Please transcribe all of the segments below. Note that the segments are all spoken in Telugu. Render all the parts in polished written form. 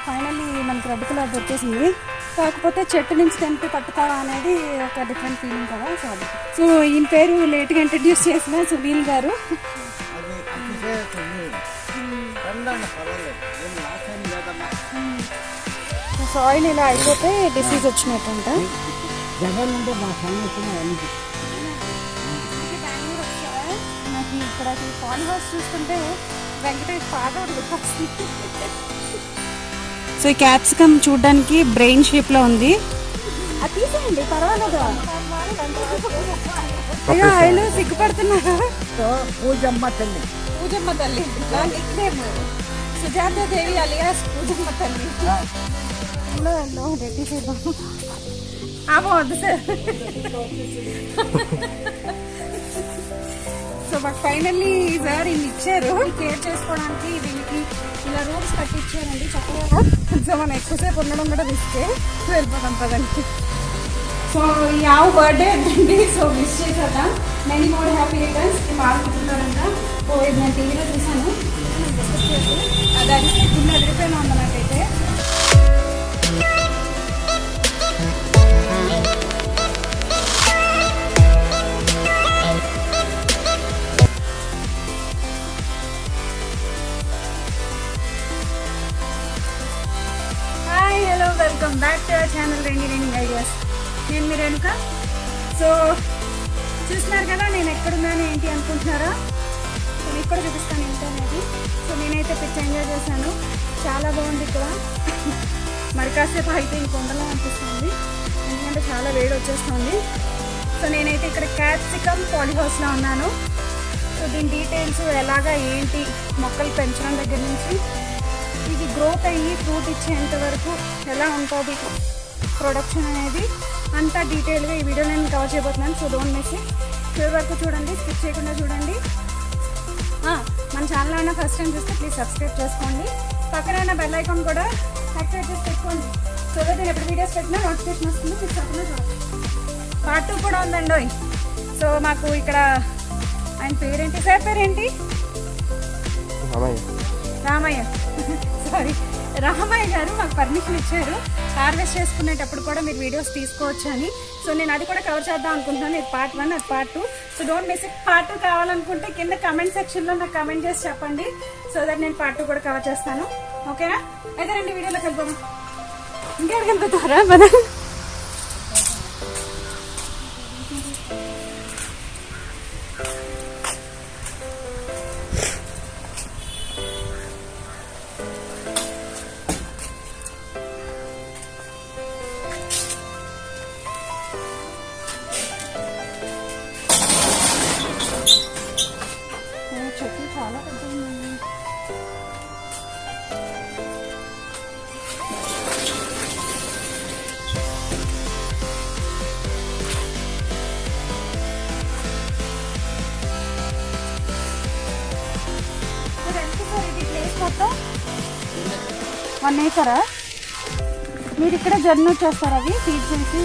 ఫైనల్లీ మనకి రెడ్ కలర్ దొరికేసింది. కాకపోతే చెట్టు నుంచి తెంపి పట్టుకోవడం అనేది ఒక డిఫరెంట్ ఫీలింగ్ కదా. సో ఈయన పేరు లేట్గా ఇంట్రడ్యూస్ చేసిన సునీల్ గారు. సాయిల్ ఇలా అయిపోతే డిసీజ్ వచ్చినట్టుంట. నాకు ఇక్కడ పాలి హౌస్ చూస్తుంటే వెంకటేష్ పాట వస్తుంది. సో ఈ క్యాప్సికమ్ చూడడానికి బ్రెయిన్ షేప్ లో ఉంది. అది తీసేయండి పర్వాలేదు. అయ్యో ఆయన సిగ్గుపడుతున్నారు. పూజమ్మ తల్లి, పూజమ్మ తల్లి సుజాత దేవి అలియాస్ పూజమ్మ తల్లి. వద్దు సార్. సో మాకు ఫైనల్లీ సార్ ఇన్ని ఇచ్చారు కేర్ చేసుకోవడానికి. దీనికి ఇలా రూమ్స్ కట్టించారండి చక్కగా. సో మనం ఎక్కువసేపు ఉండడం కూడా రిస్కే. వెళ్ళిపోతాం పదండి. సో ఈ ఆవు బర్త్డే అండి. సో మిస్ చేసేద్దాం. మెనీ మోర్ హ్యాపీ రిటర్న్స్ మారుకుంటున్నారంట. ఓ ఇది నేను టీవీలో చూసాను. అది గుండె అదిరిపోయినా ఉంది నాకైతే. Hi hello welcome back to our channel Raining Ideas. నేను మీ రేణుక. సో చూస్తున్నారు కదా నేను ఎక్కడున్నాను ఏంటి అనుకుంటున్నారా. సో మీకు కూడా చూపిస్తాను ఏంటి అనేది. సో నేనైతే పిచ్చి ఎంజాయ్ చేశాను. చాలా బాగుంది ఇక్కడ. మరి కాసేపు అయితే ఇంకొండలా అనిపిస్తుంది ఎందుకంటే చాలా వేడి వచ్చేస్తుంది. సో నేనైతే ఇక్కడ క్యాప్సికమ్ పాలి హౌస్లో ఉన్నాను. సో దీని డీటెయిల్స్ ఎలాగా ఏంటి మొక్కలు పెంచడం దగ్గర నుంచి ఇది గ్రోత్ అయ్యి ఫ్రూట్ ఇచ్చేంత వరకు ఎలా ఉంటుంది ప్రొడక్షన్ అనేది అంతా డీటెయిల్గా ఈ వీడియో నేను కవర్ చేయబోతున్నాను. So don't miss it. చివరి వరకు చూడండి, స్కిప్ చేయకుండా చూడండి. మన ఛానల్ అయినా ఫస్ట్ టైం చూస్తే ప్లీజ్ సబ్స్క్రైబ్ చేసుకోండి. పక్కన బెల్ ఐకాన్ కూడా యాక్టివేట్ చేసి పెట్టుకోండి. సో దట్ నేను ఎప్పుడు వీడియోస్ పెట్టినా నోటిఫికేషన్ వస్తుంది. ప్లీజ్ తప్పకుండా చూడండి. పార్ట్ 2 కూడా ఉందండి. సో మాకు ఇక్కడ ఆయన పేరేంటి సార్? పేరేంటి? రామయ్య. సారీ రామయ్య గారు మాకు పర్మిషన్ ఇచ్చారు హార్వెస్ట్ చేసుకునేటప్పుడు కూడా మీరు వీడియోస్ తీసుకోవచ్చు అని. సో నేను అది కూడా కవర్ చేద్దాం అనుకుంటున్నాను. ఇది పార్ట్ 1, అది part 2. So don't miss it. Part 2 కావాలనుకుంటే కింద కమెంట్ సెక్షన్లో నాకు కమెంట్ చేసి చెప్పండి. సో దట్ నేను పార్ట్ 2 కూడా కవర్ చేస్తాను. ఓకేనా? అయితే రండి వీడియోలోకి వెళ్దాం. ఇంకెక్కడికి వెళ్ళిపోతారా మన చెట్టు చాలా పెద్ద ఉంది. ఇది ప్లేస్ మొత్తం 1 acre. మీరు ఇక్కడ జర్నీ చేస్తారా? అవి ఫీడ్ చేసి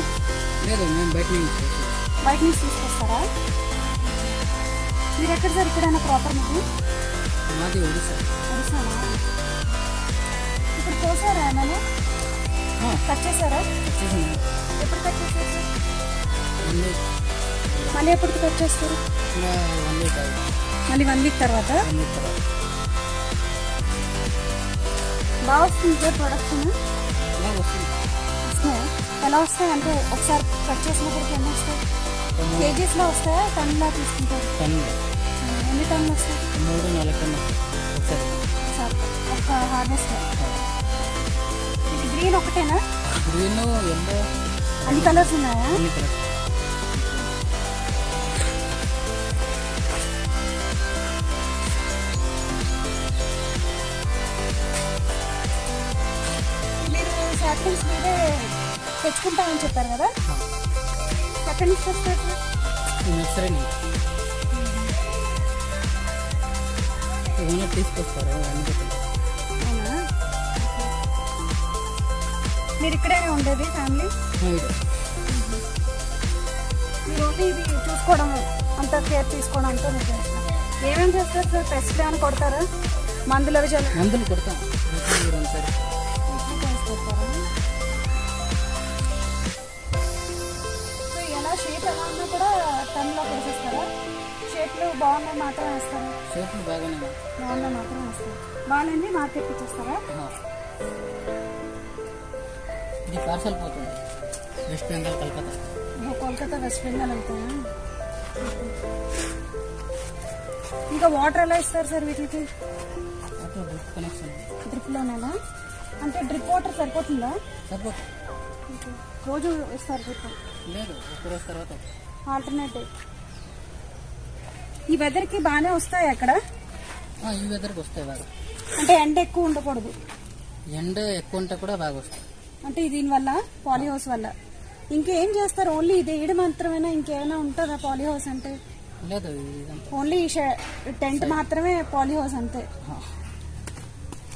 బయట నుంచి తీసుకొస్తారా? మీరు ఎక్కడ సార్? ఇక్కడైనా ప్రాపర్ మీకు ఒడిశానా? ఇప్పుడు కోసారా ఏమైనా? కట్ చేశారా? ఎప్పుడు కట్ చేశారు సార్? మళ్ళీ ఎప్పటికి కట్ చేస్తారు? మళ్ళీ 1 week తర్వాత. బాగా వస్తుంది సార్ ప్రొడక్షన్? వస్తాయా? ఎలా వస్తాయి అంటే ఒకసారి కట్ చేసినప్పటికి ఎన్ని వస్తాయి? కేజీస్లో వస్తాయా టన్నులా తీసుకుంటారు? ఎన్ని టన్నులు వస్తాయి? 3-4 టన్నులు సార్ ఒక హార్వెస్ట్. ఇది గ్రీన్ ఒకటేనా? గ్రీన్, ఎల్లో అన్ని కలర్స్ ఉన్నాయా? అన్ని కలర్స్. మీరు శాప్లింగ్స్ మీదే తెచ్చుకుంటామని చెప్పారు కదా. ఎక్కడి నుంచి వస్తారు? నర్సరీ ఓనర్ తీసుకొస్తారు. అవునా? మీరు ఇక్కడైనా ఉండేది ఫ్యామిలీ? మీరు ఓన్లీ ఇది చూసుకోవడం అంతా కేర్ తీసుకోవడం అంతా మీరు చేస్తారు. ఏమేమి చేస్తారు సార్? పెస్ట్ ఏమైనా కొడతారా? మందులు అవి చల్లు? మందులు కొడతాం. ప్రైస్ పెడతారా? సో ఎలా షేప్ ఎలా ఉన్నా కూడా టన్లో వేసేస్తారా? షేప్లు బాగున్నాయి మాత్రం వేస్తారా? షేపులు బాగానే బాగున్నాయి మాత్రం వేస్తారు. బాగాలేండి మార్కెట్కి ఇచ్చేస్తారా? ఇది పార్సల్ పోతుంది వెస్ట్ బెంగాల్ కలకత్తా. కోల్కతా వెస్ట్ బెంగాల్ వెళ్తాయా? ఇంకా వాటర్ ఎలా ఇస్తారు సార్ వీటికి? డ్రిప్ కనెక్షన్ డ్రిప్లోనేనా? అంటే డ్రిప్ వాటర్ సరిపోతుందా? సరిపోతుంది. రోజు ఇస్తారు డ్రిప్? లేదు, ఒక రోజు తర్వాత ఆల్టర్నేటివ్. ఈ వెదర్కి బాగానే వస్తాయి అక్కడ? ఈ వెదర్కి వస్తాయి బాగా. అంటే ఎండ ఎక్కువ ఉండకూడదు. ఎండ ఎక్కువ ఉంటే కూడా బాగా వస్తాయి. అంటే దీనివల్ల పాలీహౌస్ వల్ల ఇంకేం చేస్తారు? ఓన్లీ ఇది వేయడం మాత్రమేనా? ఇంకేమైనా ఉంటుందా పాలీహౌస్ అంటే? లేదు, ఓన్లీ టెంట్ మాత్రమే పాలీహౌస్ అంతే.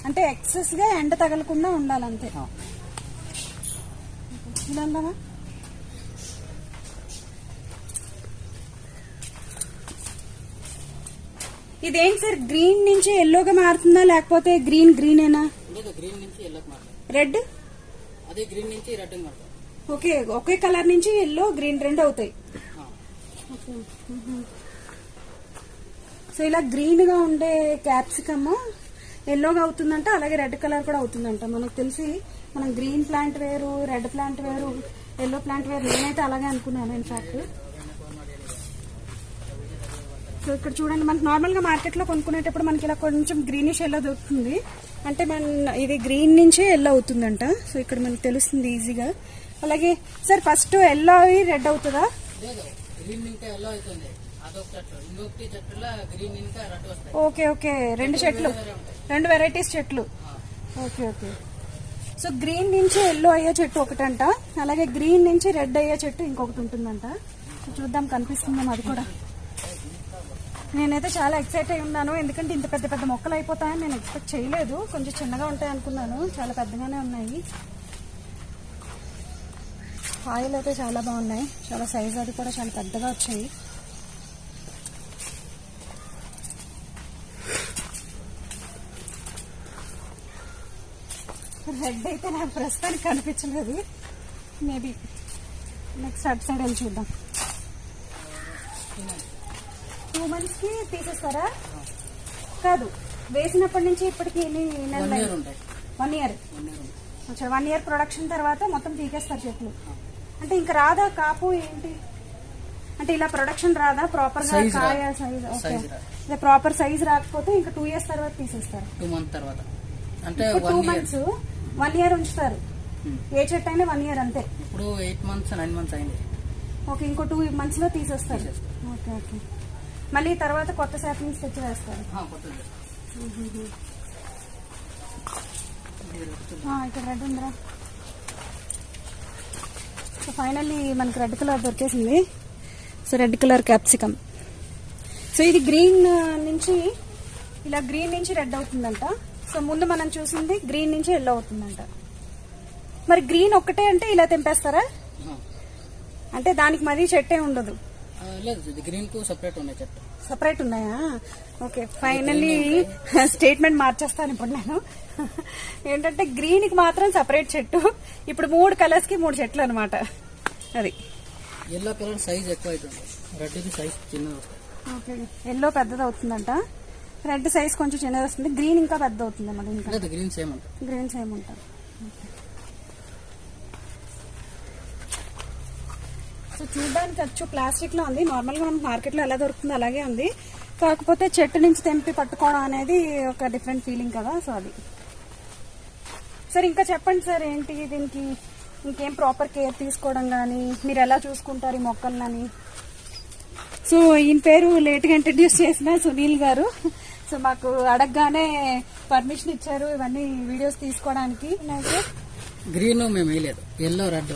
అంటే ఎక్సెస్ గా ఎండ తగలకుండా ఉండాలంతే. ఇలా ఉందామా? ఇదేంటి సార్, గ్రీన్ నుంచి ఎల్లోగా మారుతుందా లేకపోతే గ్రీన్ గ్రీనేనా? లేదు, గ్రీన్ నుంచి ఎల్లోకి మారుతుంది. రెడ్? అదే గ్రీన్ నుంచి రెడ్ మారుతుంది. ఓకే, ఒకే కలర్ నుంచి ఎల్లో గ్రీన్ రెండు అవుతాయి. సో ఇలా గ్రీన్ గా ఉండే క్యాప్సికమ్ ఎల్లోగా అవుతుందంట, అలాగే రెడ్ కలర్ కూడా అవుతుందంట. మనకు తెలిసి మనం గ్రీన్ ప్లాంట్ వేరు, రెడ్ ప్లాంట్ వేరు, ఎల్లో ప్లాంట్ వేరు. నేనైతే అలాగే అనుకున్నాను ఇన్ఫాక్ట్. సో ఇక్కడ చూడండి, మనకి నార్మల్ గా మార్కెట్ లో కొనుక్కునేటప్పుడు మనకి ఇలా కొంచెం గ్రీనిష్ ఎల్లో దొరుకుతుంది. అంటే ఇది గ్రీన్ నుంచే ఎల్లో అవుతుందంట. సో ఇక్కడ మనకి తెలుస్తుంది ఈజీగా. అలాగే సార్ ఫస్ట్ ఎల్లో అవి రెడ్ అవుతుందా? లేదు, గ్రీన్ ఇంకా ఎల్లో అవుతుంది. అదొక చెట్లు, ఇంకొకటి చెట్టులో గ్రీన్ ఇంకా రెడ్ వస్తాయి. ఓకే ఓకే, రెండు చెట్లు, రెండు వెరైటీస్ చెట్లు. Okay okay. సో గ్రీన్ నుంచి ఎల్లో అయ్యే చెట్టు ఒకటంట, అలాగే గ్రీన్ నుంచి రెడ్ అయ్యే చెట్టు ఇంకొకటి ఉంటుందంట. చూద్దాం కనిపిస్తుందేమో అది కూడా. నేనైతే చాలా ఎక్సైట్ అయి ఉన్నాను, ఎందుకంటే ఇంత పెద్ద పెద్ద మొక్కలు అయిపోతాయని నేను ఎక్స్పెక్ట్ చేయలేదు. కొంచెం చిన్నగా ఉంటాయి అనుకున్నాను, చాలా పెద్దగానే ఉన్నాయి. ఆయిల్ అయితే చాలా బాగున్నాయి, చాలా సైజ్ అది కూడా చాలా పెద్దగా వచ్చాయి. రెడ్ అయితే నాకు ప్రస్తుతానికి కనిపించలేదు. మేబీ నెక్స్ట్ అటు సైడ్ వెళ్ళి చూద్దాం. 2 months కి తీసేస్తారా? కాదు, వేసినప్పటి నుంచి ఇప్పటికి ఎన్ని నెలలు? 1 year. 1 year ప్రొడక్షన్ తర్వాత మొత్తం తీకేస్తారు చెట్లు. అంటే ఇంకా రాదా కాపు ఏంటి? అంటే ఇలా ప్రొడక్షన్ రాదా ప్రాపర్ గా? కాయ సైజ్ ఓకే, ప్రాపర్ సైజ్ రాకపోతే ఇంకా 2 years తర్వాత తీసేస్తారు. 2 months తర్వాత అంటే 2 months 1 year ఉంచుతారు. ఏ చెట్టు అయినా 1 year అంతే. ఇప్పుడు 8 months 9 months అయింది. ఓకే, ఇంకో 2 months లో తీసేస్తారు. ఓకే ఓకే, మళ్ళీ తర్వాత కొత్త శాప్లింగ్స్ తెచ్చి వేస్తారు. ఇక్కడ రెడ్ ఉందిరా. సో ఫైనల్లీ మనకి రెడ్ కలర్ దొరికేసింది. So red colour capsicum. So ఇది గ్రీన్ నుంచి ఇలా గ్రీన్ నుంచి రెడ్ అవుతుందంట. సో ముందు మనం చూసింది గ్రీన్ నుంచి ఎల్లో అవుతుందంట. మరి గ్రీన్ ఒక్కటే అంటే ఇలా తెంపేస్తారా? అంటే దానికి మరీ చెట్టే ఉండదు? లేదు, గ్రీన్ కు సెపరేట్ ఉన్నాయి చెట్టు. సెపరేట్ ఉన్నాయా? ఓకే, ఫైనల్లీ స్టేట్మెంట్ మార్చేస్తాను ఇప్పుడు నేను. ఏంటంటే గ్రీన్ కి మాత్రం సెపరేట్ చెట్టు, ఇప్పుడు 3 కలర్స్ కి 3 చెట్లు అనమాట. అది ఎల్లో కలర్ సైజ్ ఎక్కువ అవుతుంది, రెడ్ కి సైజ్ చిన్నది వస్తుంది. ఓకే, ఎల్లో పెద్దది అవుతుందంట, రెడ్ సైజ్ కొంచెం చిన్నది వస్తుంది, గ్రీన్ ఇంకా పెద్ద అవుతుంది అన్నమాట. ఇంకా గ్రీన్ సేమ్ ఉంటుంది. గ్రీన్ సేమ్ ఉంటుంది. సో చూడడానికి అచ్చు ప్లాస్టిక్ లో ఉంది. నార్మల్ గా మనకి మార్కెట్ లో ఎలా దొరుకుతుందో అలాగే ఉంది. కాకపోతే చెట్టు నుంచి తెంపి పట్టుకోవడం అనేది ఒక డిఫరెంట్ ఫీలింగ్ కదా. సో అది సార్ ఇంకా చెప్పండి సార్, ఏంటి దీనికి ఇంకేం ప్రాపర్ కేర్ తీసుకోవడం కానీ మీరు ఎలా చూసుకుంటారు ఈ మొక్కలని? సో ఈయన పేరు లేట్ గా ఇంట్రడ్యూస్ చేసిన సునీల్ గారు. సో మాకు అడగగానే పర్మిషన్ ఇచ్చారు ఇవన్నీ వీడియోస్ తీసుకోవడానికి. గ్రీన్ మేము వేయలేదు, yellow red.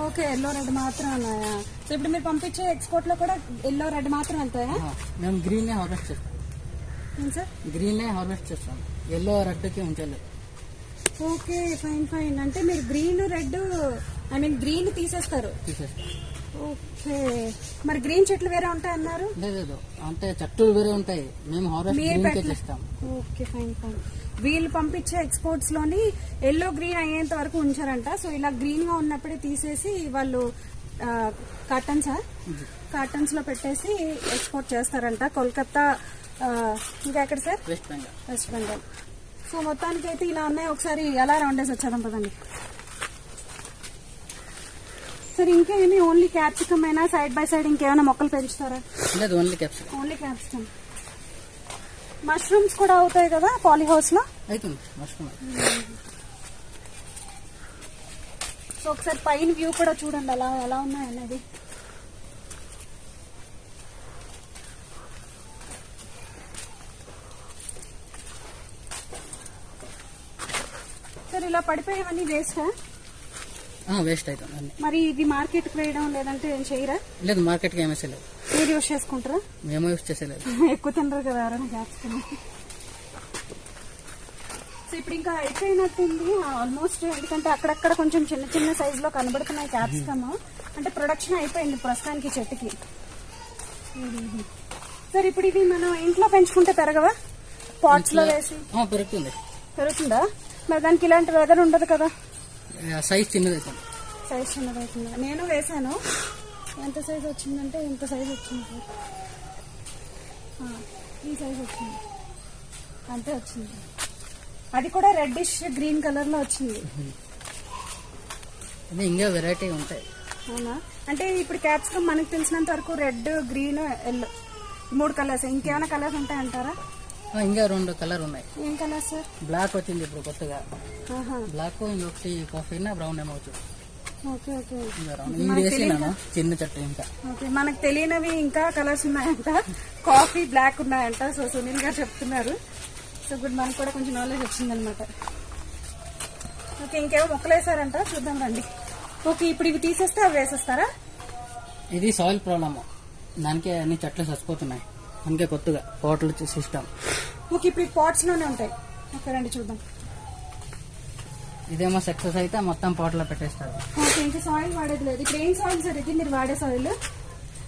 Okay, yellow red మాత్రం ఉన్నాయా? సో ఇప్పుడు మీరు పంపించే ఎక్స్పోర్ట్ లో కూడా ఎల్లో రెడ్ మాత్రం వెళ్తాయా? మేము గ్రీన్ హార్వెస్ట్ చేస్తాం సార్. గ్రీన్ హార్వెస్ట్ చేస్తాం, ఎల్లో రెడ్ కి ఉంచలేదు. Okay, fine fine. అంటే మీరు గ్రీన్ రెడ్ గ్రీన్ తీసేస్తారు? ఓకే, మరి గ్రీన్ చెట్లు వేరే ఉంటాయి అన్నారు? లేదు, అంటే చెట్లు వేరే ఉంటాయి, మేము హార్వెస్ట్ చేస్తాం. Okay, fine fine. వీళ్ళు పంపించే ఎక్స్పోర్ట్స్ లోని ఎల్లో గ్రీన్ అయ్యేంత వరకు ఉంచారంట. సో ఇలా గ్రీన్ గా ఉన్నప్పుడే తీసేసి వాళ్ళు కార్టన్స్ లో పెట్టేసి ఎక్స్పోర్ట్ చేస్తారంట. కోల్కతా, ఇంకా ఎక్కడ సార్? వెస్ట్ బెంగాల్. సో మొత్తానికి అయితే ఇలా ఉన్నాయి. ఒకసారి ఎలా రౌండేసి వచ్చేద్దాం పదండి. సార్ ఇంకా ఏమి ఓన్లీ క్యాప్సికమ్ అయినా సైడ్ బై సైడ్ ఇంకేమైనా మొక్కలు పెంచుతారా? లేదు, only capsicum. Only capsicum. Mushrooms కూడా అవుతాయి కదా పాలీహౌస్ లో? అవుతుంది మష్రూమ్. సో ఒకసారి పైన వ్యూ కూడా చూడండి అలా ఎలా ఉన్నాయి అనేది. సార్ ఇలా పడిపోయేవన్నీ వేస్టా? వేస్ట్ అవుతుంది. మరి ఇది మార్కెట్ కి వేయడం లేదంటే ఏం చేయరా? లేదు, మార్కెట్ కి ఏమేసలేదు. మీరు యూజ్ చేసుకుంటారా? మేము యూజ్ చేసేలేదు. ఎక్కువ తినరు కదా ఎవరైనా క్యాప్సికమ్. సో ఇప్పుడు ఇంకా అయిపోయినట్టుంది ఆల్మోస్ట్. ఎందుకంటే అక్కడక్కడ కొంచెం చిన్న చిన్న సైజ్ లో కనబడుతున్నాయి క్యాప్సికమ్. అంటే ప్రొడక్షన్ అయిపోయింది ప్రస్తుతానికి చెట్టుకి. సార్ ఇప్పుడు ఇది మనం ఇంట్లో పెంచుకుంటే పెరగవా? పాట్స్ లో వేసి పెరుగుతుందా? మరి దానికి ఇలాంటి వెదర్ ఉండదు కదా? సైజ్ చిన్నదవుతుంది. సైజ్ చిన్నదవుతుందా? నేను వేసాను. ఎంత సైజ్ వచ్చిందంటే ఇంత సైజ్ వచ్చింది సార్. ఈ సైజ్ వచ్చింది, అంతే వచ్చింది. అది కూడా రెడ్డిష్ గ్రీన్ కలర్ లో వచ్చింది. ఇంకా వెరైటీ ఉంటాయి. అవునా? అంటే ఇప్పుడు క్యాప్సికమ్ మనకు తెలిసినంత వరకు రెడ్, గ్రీన్, ఎల్లో 3 కలర్స్. ఇంకేమైనా కలర్స్ ఉంటాయంటారా? ఇంకా 2 కలర్ ఉన్నాయి. ఏం కలర్ సార్? బ్లాక్ వచ్చింది ఇప్పుడు కొత్తగా. బ్లాక్, ఇంకొకటి కాఫీ బ్రౌన్ ఏమవచ్చు. Okay okay. చిన్న చెట్టు ఇంకా. ఓకే, మనకు తెలియనివి ఇంకా కలర్స్ ఉన్నాయంట. కాఫీ, బ్లాక్ ఉన్నాయంట. సో సునీల్ గారు చెప్తున్నారు. సో గుడ్, మనకు కూడా కొంచెం నాలెడ్జ్ వచ్చిందనమాట. ఓకే, ఇంకేమో మొక్కలు వేసారంట, చూద్దాం రండి. ఓకే, ఇప్పుడు ఇవి తీసేస్తే అవి వేసేస్తారా? ఇది సాయిల్ ప్రాబ్లమ్, దానికే అన్ని చెట్లు చచ్చిపోతున్నాయి. అందుకే కొత్తగా పాట్లు సిస్టమ్. ఓకే, ఇప్పుడు ఈ పాట్స్ లోనే ఉంటాయి. ఓకే రండి చూద్దాం. ఇదేమో సక్సెస్ అయితే మొత్తం పాట్లో పెట్టేస్తారు. ఓకే, ఇంకా సాయిల్ వాడేది లేదు. ఇప్పుడు ఏం సాయిల్ సార్ ఇది మీరు వాడే సాయిల్?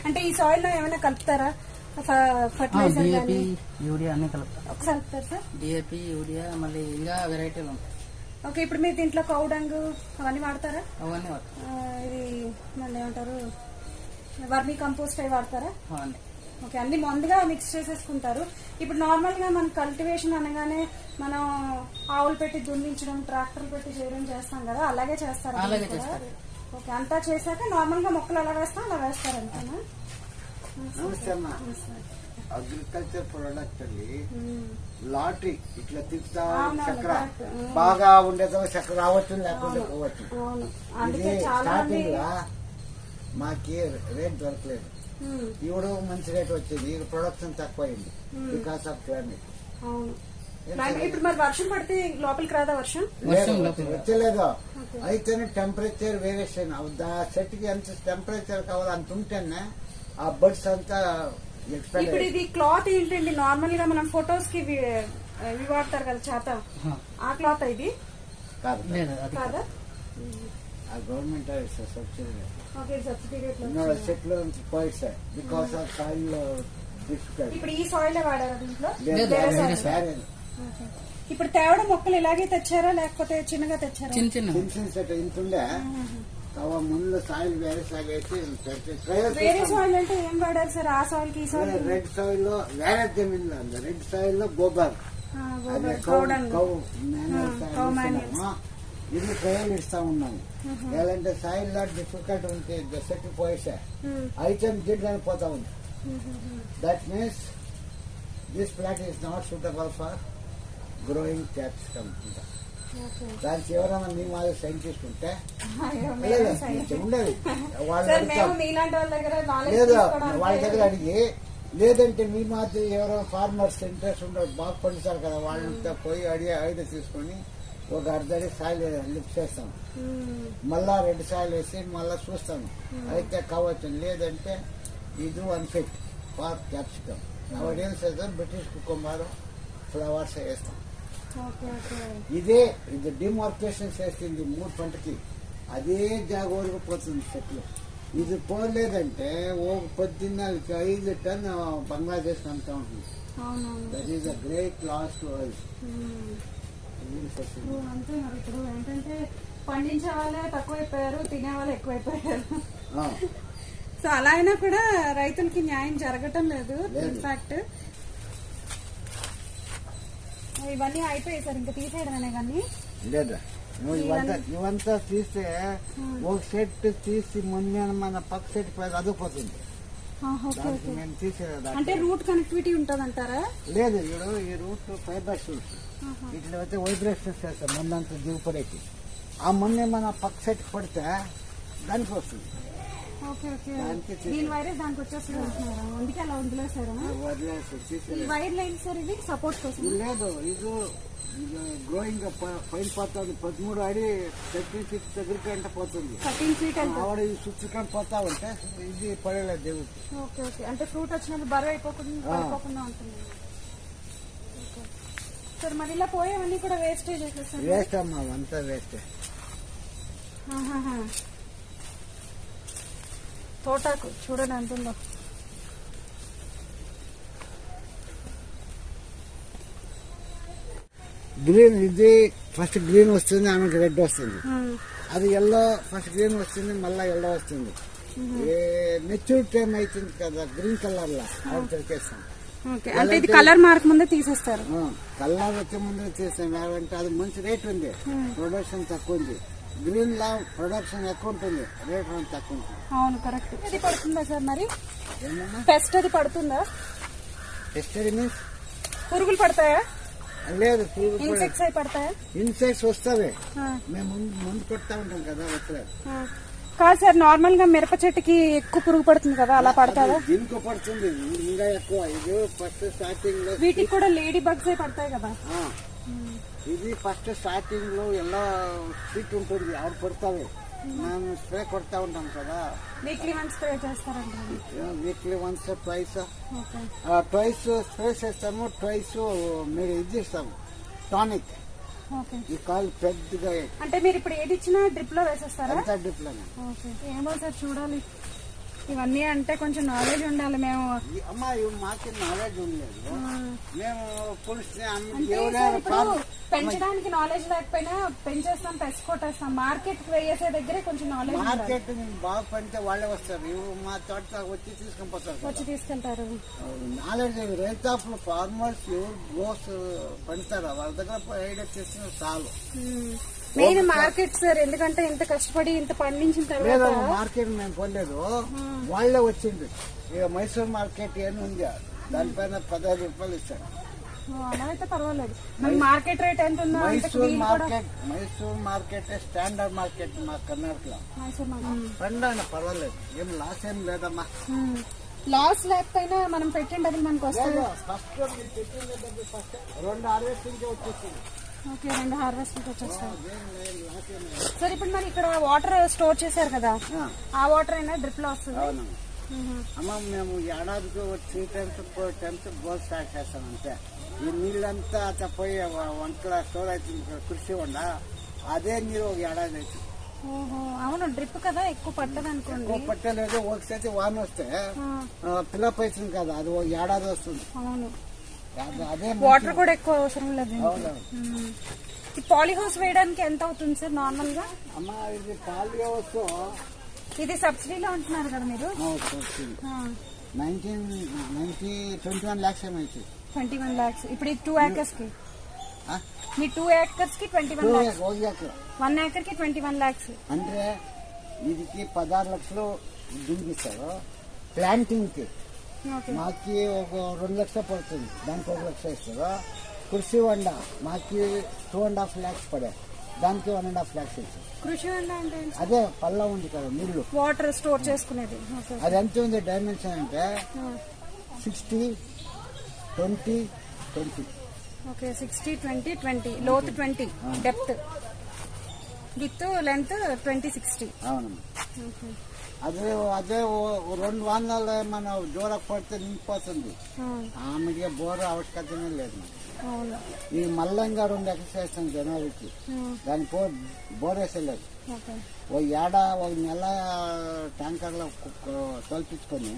అంటే ఈ సాయిల్ లో ఏమైనా కలుపుతారా? ఫర్టిలైజర్, డిఏపి, యూరియా అన్ని కలుపుతారు. ఒకసారి కలుపుతారు సార్? డిఏపి, యూరియా, మళ్ళీ ఇంకా వెరైటీలు ఉంటాయి. ఓకే, ఇప్పుడు మీరు దీంట్లో కౌడంగ్ అవన్నీ వాడతారా? అవన్నీ వాడతారు. ఇది మళ్ళీ ఏమంటారు, వర్మీ కంపోస్ట్ అవి వాడతారా? అవన్నీ. ఓకే, అన్ని ముందుగా మిక్స్ చేసేసుకుంటారు. ఇప్పుడు నార్మల్ గా మన కల్టివేషన్ అనగానే మనం ఆవులు పెట్టి దున్నించడం, ట్రాక్టర్ పెట్టి చేయడం చేస్తాం కదా, అలాగే చేస్తారు? అలాగే చేస్తారు. ఓకే, అంతా చేశాక నార్మల్ గా మొక్కలు ఎలా వేస్తాం అలా వేస్తారు అంతేనా? అగ్రికల్చర్ ప్రొడక్ట్ అండి. లాటరీ ఇట్లా తిప్పుతా చక్ర బాగా ఉండేదో చక్ర రావచ్చు, లేకపోతే పోవచ్చు. ఇది స్టార్టింగ్ గా మాకి రేట్ దొరకలేదు. ఇప్పుడు మంచి రేట్ వచ్చింది. ఇది ప్రొడక్షన్ తక్కువ అయింది బికాస్ ఆఫ్ క్లైమేట్. ఇప్పుడు మరి వర్షం పడితే లోపలికి రాదా? వర్షం వచ్చలేదు. అయితేనే టెంపరేచర్ వేరియేషన్ సెట్ కి ఎంత టెంపరేచర్ కావాలి అంత ఉంటేనే ఆ బర్డ్స్ అంతా ఎక్స్పెక్ట్. ఇప్పుడు ఇది క్లాత్ ఏంటండి? నార్మల్ గా మనం ఫొటోస్ కి ఇవి వాడతారు కదా, చేత, ఆ క్లాత్ ఇది కాదా? Government subsidy. ఓకే, సబ్సిడీ చెట్లు poet because of soil difficult. ఇప్పుడు ఈ సాయిల్ వాడారా దీంట్లో? వేరే. ఇప్పుడు తేవడం మొక్కలు ఇలాగే తెచ్చారా లేకపోతే చిన్నగా తెచ్చారా? చిన్న చిన్న చిన్న సెట్ ఇంతుండే ముందు సాయిల్ వేరే సాయిల్ వేసి వేరే సాయిల్ అంటే ఏం వాడారు సార్? ఆ సాయిల్ కి ఈ సాయిల్? రెడ్ సాయిల్ లో వేరే జమీన్ రెడ్ సాయిల్ లో గోబర్, ఇది ట్రయల్ ఇస్తా ఉన్నాము. ఎలాంటి సాయిల్ లో డిఫికల్ట్ ఉంటే సెట్ పోయేసా అయితే గిడ్డానికి పోతా ఉంది. That means this plant is not suitable for growing capsicum. దానికి ఎవరైనా మీ మాది సైంటిస్ట్ ఉంటే ఉండేది లేదు వాళ్ళ దగ్గర అడిగి, లేదంటే మీ మాది ఎవరైనా ఫార్మర్స్ ఇంట్రెస్ట్ ఉండదు బాగా పండిస్తారు కదా, వాళ్ళంతా పోయి అడిగి ఐడియా తీసుకొని ఒక అర్ధడి సాయిల్ లిఫ్ట్ చేస్తాం, మళ్ళా రెడ్ సాయిల్ వేసి మళ్ళా చూస్తాము. అయితే కావచ్చు, లేదంటే ఇది అన్ఫిట్ ఫార్ క్యాప్సికమ్. అవడేం చేద్దాం, బ్రిటిష్ కుకుంబర్ ఫ్లవర్స్ వేస్తాం. ఇదే ఇది డిమార్కేషన్ చేస్తుంది 3 పంటకి. అదే జాగోరుకు పోతుంది చెట్లు. ఇది పోలేదంటే ఓ 14 టన్ బంగ్లాదేశ్ అంతా ఉంటుంది. That is a great loss to us. Beans వచ్చింది. ఇప్పుడు అంతే మరి. ఇప్పుడు ఏంటంటే పండించే వాళ్ళే తక్కువైపోయారు, తినే వాళ్ళు ఎక్కువైపోయారు. ఆ, సో అలా అయినా కూడా రైతులకి న్యాయం జరగటం లేదు. లేదు. ఇన్ఫాక్ట్ ఇవన్నీ అయిపోయాయి సార్, ఇంకా తీసేయడమనే కానీ. లేదా నువ్వు ఇవంతా తీస్తే ఒక సెట్ తీసి ముందే మన పక్క సెట్ పైన అదుపోతుంది. ఓకే దానికి ఓకే. మేము తీసేదాన్ని అంటే రూట్ కనెక్టివిటీ ఉంటుంది అంటారా? లేదు. ఇప్పుడు ఈ రూట్ ఫైబర్ షూట్ ఇట్లా అయితే వైబ్రేషన్ చేస్తాం ముందంతా దిగుపడేకి. ఆ ముందే మన పక్క సెట్ పడితే దానికి వస్తుంది. Okay okay. దానికి దీని వైరస్ దానికి వచ్చేస్తుంది అంటున్నారా? అందుకే అలా వదిలేసారా? వదిలేసి ఈ తీసేది వైర్ లైన్ సార్ ఇది సపోర్ట్ కోసం. లేదు. ఇది గ్రోయింగ్ పైన పోతుంది. 13 అడి 13 ఫీట్ దగ్గరికి అంటే పోతుంది. 13 feet వెళ్తుంది. ఆవిడ ఈ చుట్టుకొని పోతా ఉంటే ఇది పడేలేదు దేవుడికి. Okay okay. అంటే ఫ్రూట్ వచ్చినప్పుడు బరువు అయిపోకుండా ఉంటుంది. ఓకే సార్, మరి ఇలా పోయేవన్నీ కూడా వేస్టేజ్ అయిపోతుంది. వేస్ట్ అమ్మా, అంతా వేస్ట్. తోటాకు చూడండి ఎంత ఉందో. గ్రీన్ ఇది ఫస్ట్ గ్రీన్ వస్తుంది, ఆమెకి రెడ్ వస్తుంది. అది ఎల్లో ఫస్ట్ గ్రీన్ వస్తుంది, మళ్ళీ ఎల్లో వస్తుంది. మెచ్యూర్ టైం అవుతుంది కదా గ్రీన్ కలర్ లా ఆవిడ దొరికేస్తాం. ఓకే. అంటే ఇది కలర్ మార్క్ ముందే తీసేస్తారు. కలర్ వచ్చే ముందు చేస్తాం. ఏమంటే అది మంచి రేట్ ఉంది, ప్రొడక్షన్ తక్కువ ఉంది. గ్రీన్ లా ప్రొడక్షన్ ఎక్కువ ఉంటుంది, రేట్ తక్కువ ఉంటుంది. అవును కరెక్ట్. ఇది పడుతుందా సార్ మరి? ఏమన్నా పెస్ట్ అది పడుతుందా? టెస్టరీ మీన్స్ పురుగులు పడతాయా? లేదు. ఇన్సెక్ట్స్ అవి పడతాయా? ఇన్సెక్ట్స్ వస్తావే, ఆ. మేము ముందు కొడతా ఉంటాం కదా వస్తలేదు. కాదు సార్, నార్మల్ గా మిరప చెట్టుకి ఎక్కువ పురుగు పడుతుంది కదా, అలా పడతాదా? దీనికి పడుతుంది ఇంకా ఎక్కువ. ఇది ఫస్ట్ స్టార్టింగ్ లో వీటికి కూడా లేడీ బగ్స్ పడతాయి కదా. ఇది ఫస్ట్ స్టార్టింగ్ లో ఎలా స్వీట్ ఉంటుంది ఆవిడ పడతావి. మనం స్ప్రే కొడతా ఉంటాం కదా, వీక్లీ వన్స్ స్ప్రే చేస్తారంట. Weekly once twice okay. Twice spray చేస్తాము. ట్వైస్ మీరు ఇది ఇస్తాము టానిక్. ఓకే. ఈ కాలు పెద్దగా అంటే మీరు ఇప్పుడు ఏది ఇచ్చినా డ్రిప్ లో వేసేస్తారా? అంతా డిప్లోనే. ఓకే. ఏమో సార్ చూడాలి. ఇవన్నీ అంటే కొంచెం నాలెడ్జ్ ఉండాలి. మేము అమ్మా ఇవి మాకు నాలెడ్జ్ ఉండలేదు. మేము పులిస్తే అంటే సార్ ఇప్పుడు పెంచడానికి నాలెడ్జ్ లేకపోయినా పెంచేస్తాం, పెస్ట్ కొట్టేస్తాం. మార్కెట్ వేసే దగ్గరే కొంచెం నాలెడ్జ్ ఉండాలి. మార్కెట్ బాగా పండితే వాళ్ళే వస్తారు. ఇవి మా తోట వచ్చి తీసుకొని పోతారు కదా. వచ్చి తీసుకెళ్తారు. నాలెడ్జ్ రైతాపులు ఫార్మర్స్ ఎవరు గ్రోస్ పండుతారా వాళ్ళ దగ్గర ఐడియా చేసిన చాలు. మెయిన్ మార్కెట్ సార్, ఎందుకంటే ఇంత కష్టపడి ఇంత పండించిన లేదు తర్వాత మార్కెట్ మేము కొనలేదు, వాళ్ళే వచ్చింది. ఇక మైసూర్ మార్కెట్ ఏముంది దానిపైన 15 రూపాయలు ఇస్తాడు. అలా అయితే పర్వాలేదు. మరి మార్కెట్ రేట్ ఎంత ఉందో మైసూర్ మార్కెట్ స్టాండర్డ్ మార్కెట్ మా కర్ణాటకలో. మైసూర్ మార్కెట్ పండండి పర్వాలేదు, ఏం లాస్ ఏం లేదమ్మా. లాస్ లేకపోయినా మనం పెట్టిన డబ్బులు మనకు వస్తుంది. ఫస్ట్ పెట్టిన డబ్బులు ఫస్ట్ 2 హార్వెస్టింగ్ వచ్చేసింది. ఓకే, 2 హార్వెస్టింగ్ వచ్చేస్తాయి. లాస్ ఏం లేదు. సార్ ఇప్పుడు మరి ఇక్కడ వాటర్ స్టోర్ చేశారు కదా, ఆ వాటర్ అయినా డ్రిప్ లో వస్తుంది. అవును అమ్మ, మేము ఏడాదికి 3 times బోర్ స్టార్ట్ చేస్తాం అంతే. ఈ నీళ్ళంతా పోయి వంటల స్టోర్ అవుతుంది కృషి ఉండ, అదే నీరు ఒక ఏడాది అవుతుంది. ఓహో, అవును డ్రిప్ కదా, ఎక్కువ పట్టదు అనుకోండి. పట్టలేదు. ఒకసారి వాన వస్తే ఫిలప్ అవుతుంది కదా, అది ఒక ఏడాది వస్తుంది. అవును, అదే వాటర్ కూడా ఎక్కువ అవసరం లేదు. ఈ పాలీ హౌస్ వేయడానికి ఎంత అవుతుంది సార్ నార్మల్ గా? అమ్మ ఇది పాలీ హౌస్ ఇది సబ్సిడీలో ఉంటున్నారు కదా మీరు? 21 lakhs ఏమైంది. 21 lakhs. ఇప్పుడు ఈ 2 acres కి మీ 2 acres కి 21 lakhs. 1 acre కి 21 lakhs. అంటే ఇదికి 16 లక్షలు దిగిస్తారు ప్లాంటింగ్ కి. మాకి ఒక 2 లక్షలు పడుతుంది, దానికి 1 లక్ష ఇస్తారు. కృషి వండ మాకి 2.5 lakhs పడే, దానికి 1.5 lakhs ఇస్తారు. కృషి వండ అంటే అదే పల్లా ఉంది కదా నీళ్లు, వాటర్ స్టోర్ చేసుకునేది. అది ఎంత ఉంది డైమెన్షన్ అంటే 60, 20, 20. ఓకే, 60, 20, 20. లోతు 20, డెప్త్ విత్ లెంత్ 20, 60. అవునమ్మా. అదే 2 వారాలు మన జోరకు పడితే నిండిపోతుంది. ఆమెకి బోర్ ఆవశ్యకతనే లేదు. ఈ మల్లంగా 2 ఎకర్స్ వేస్తాం జనవరికి, దానికి బోర్ వేసేలేదు. ఒక నెల ట్యాంకర్లో తొలిపించుకొని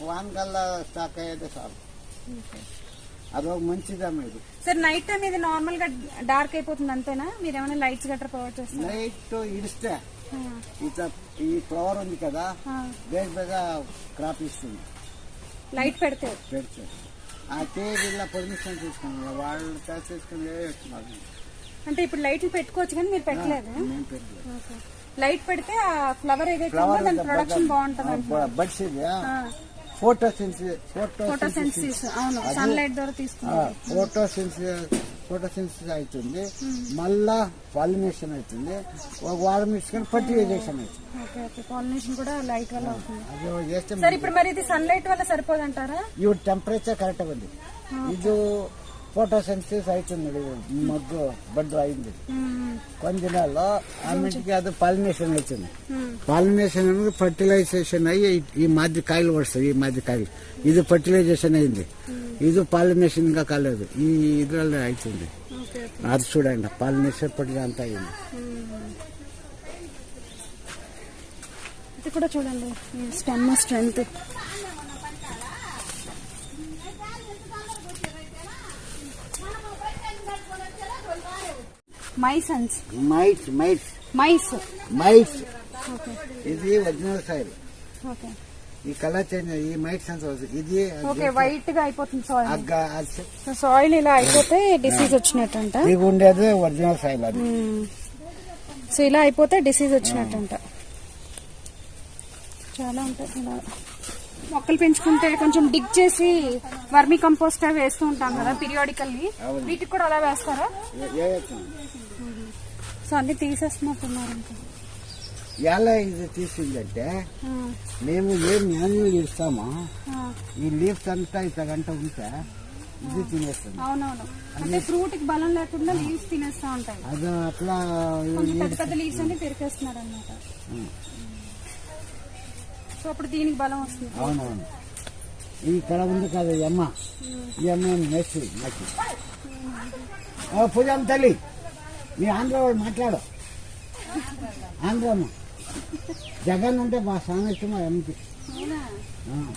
వానకల్లా స్టాక్ అయ్యేది చాలు. అదొక మంచిదమ్మా ఇది. సార్ నైట్ టైం ఇది నార్మల్ గా డార్క్ అయిపోతుంది అంతేనా? మీరు ఏమైనా లైట్స్ గట్రా ప్రొవైడ్ చేస్తారా? లైట్ ఇడిస్తే ఇట్లా ఈ ఫ్లవర్ ఉంది కదా బేగా క్రాప్ ఇస్తుంది. లైట్ పెడితే ఆ తేదీలో పర్మిషన్ తీసుకున్నాం, వాళ్ళు తీసుకుని మాకు. అంటే ఇప్పుడు లైట్లు పెట్టుకోవచ్చు కానీ మీరు పెట్టలేదు. మేము పెట్టలేదు. లైట్ పెడితే ఆ ఫ్లవర్ ఏదైతే ఉందో దాని ప్రొడక్షన్ బాగుంటుంది. బడ్స్ ఇది ఫోటోసిన్సిస్ అవును, సన్లైట్ ద్వారా తీసుకుంటాం. ఫోటోసిన్సిస్ అవుతుంది, మళ్ళా పాలినేషన్ అవుతుంది, ఒక వారం ఇసుకొని ఫర్టిలైజేషన్ అవుతుంది. పాలినేషన్ కూడా లైట్ వల్ల అవుతుంది. అది చేస్తే సార్ ఇప్పుడు మరి ఇది సన్లైట్ వల్ల సరిపోదంటారా? ఇవి టెంపరేచర్ కరెక్ట్ ఉంది, ఇది ఫోటోసిన్సిస్ అవుతుంది, మగ్గు బడ్డు అయింది కొన్ని దినాల్లో. ఆమెకి అది పాలినేషన్ అవుతుంది. పాలినేషన్ అనేది ఫర్టిలైజేషన్ అయ్యి ఈ మాది కాయలు వస్తాయి. ఈ మాది కాయలు ఇది ఫర్టిలైజేషన్ అయింది, ఇది పాలినేషన్ గా కాలేదు, ఈ ఇద్రాల్లో అవుతుంది. అది చూడండి పాలినేషన్ పట్టి అంతా అయింది. ఇది కూడా చూడండి స్టెమ్ స్ట్రెంత్. మైట్స్ ఇది ఒరిజినల్ సాయిల్. ఈ కలర్ చేంజ్ ఈ మైట్స్ అని ఇది వైట్ గా అయిపోతుంది సాయిల్. సాయిల్ ఇలా అయిపోతే డిసీజ్ వచ్చినట్టంట. ఇది ఉండేది ఒరిజినల్ సాయిల్ అది. సో ఇలా అయిపోతే డిసీజ్ వచ్చినట్టంట. చాలా ఉంటాయి ఇలా. మొక్కలు పెంచుకుంటే కొంచెం డిగ్ చేసి వర్మీ కంపోస్ట్ వేస్తూ ఉంటాం కదా పీరియాడికల్లీ, వీటికి కూడా అలా వేస్తారా? సో అన్ని తీసేస్తున్నట్టున్నారు. ఇంకా ఎలా ఇది తీసిందంటే మేము ఏం మాన్యువల్ ఇస్తామో ఈ లీవ్స్ అంతా ఇంత గంట ఉంటే ఇది తినేస్తుంది. అవునవును, అంటే ఫ్రూట్ కి బలం లేకుండా లీవ్స్ తినేస్తా ఉంటాయి. అది అట్లా పెద్ద పెద్ద లీవ్స్ అన్ని పెరికేస్తున్నారు అన్నమాట. సో అప్పుడు దీనికి బలం వస్తుంది. అవునవును, ఇక్కడ ఉంది కదా ఈ అమ్మ, ఈ అమ్మ మెస్సి నాకు పూజమ్మ తల్లి, మీ ఆంధ్ర వాడు మాట్లాడు. ఆంధ్రమ్మ జగన్ అంటే మా సామెత మా అమ్మకి.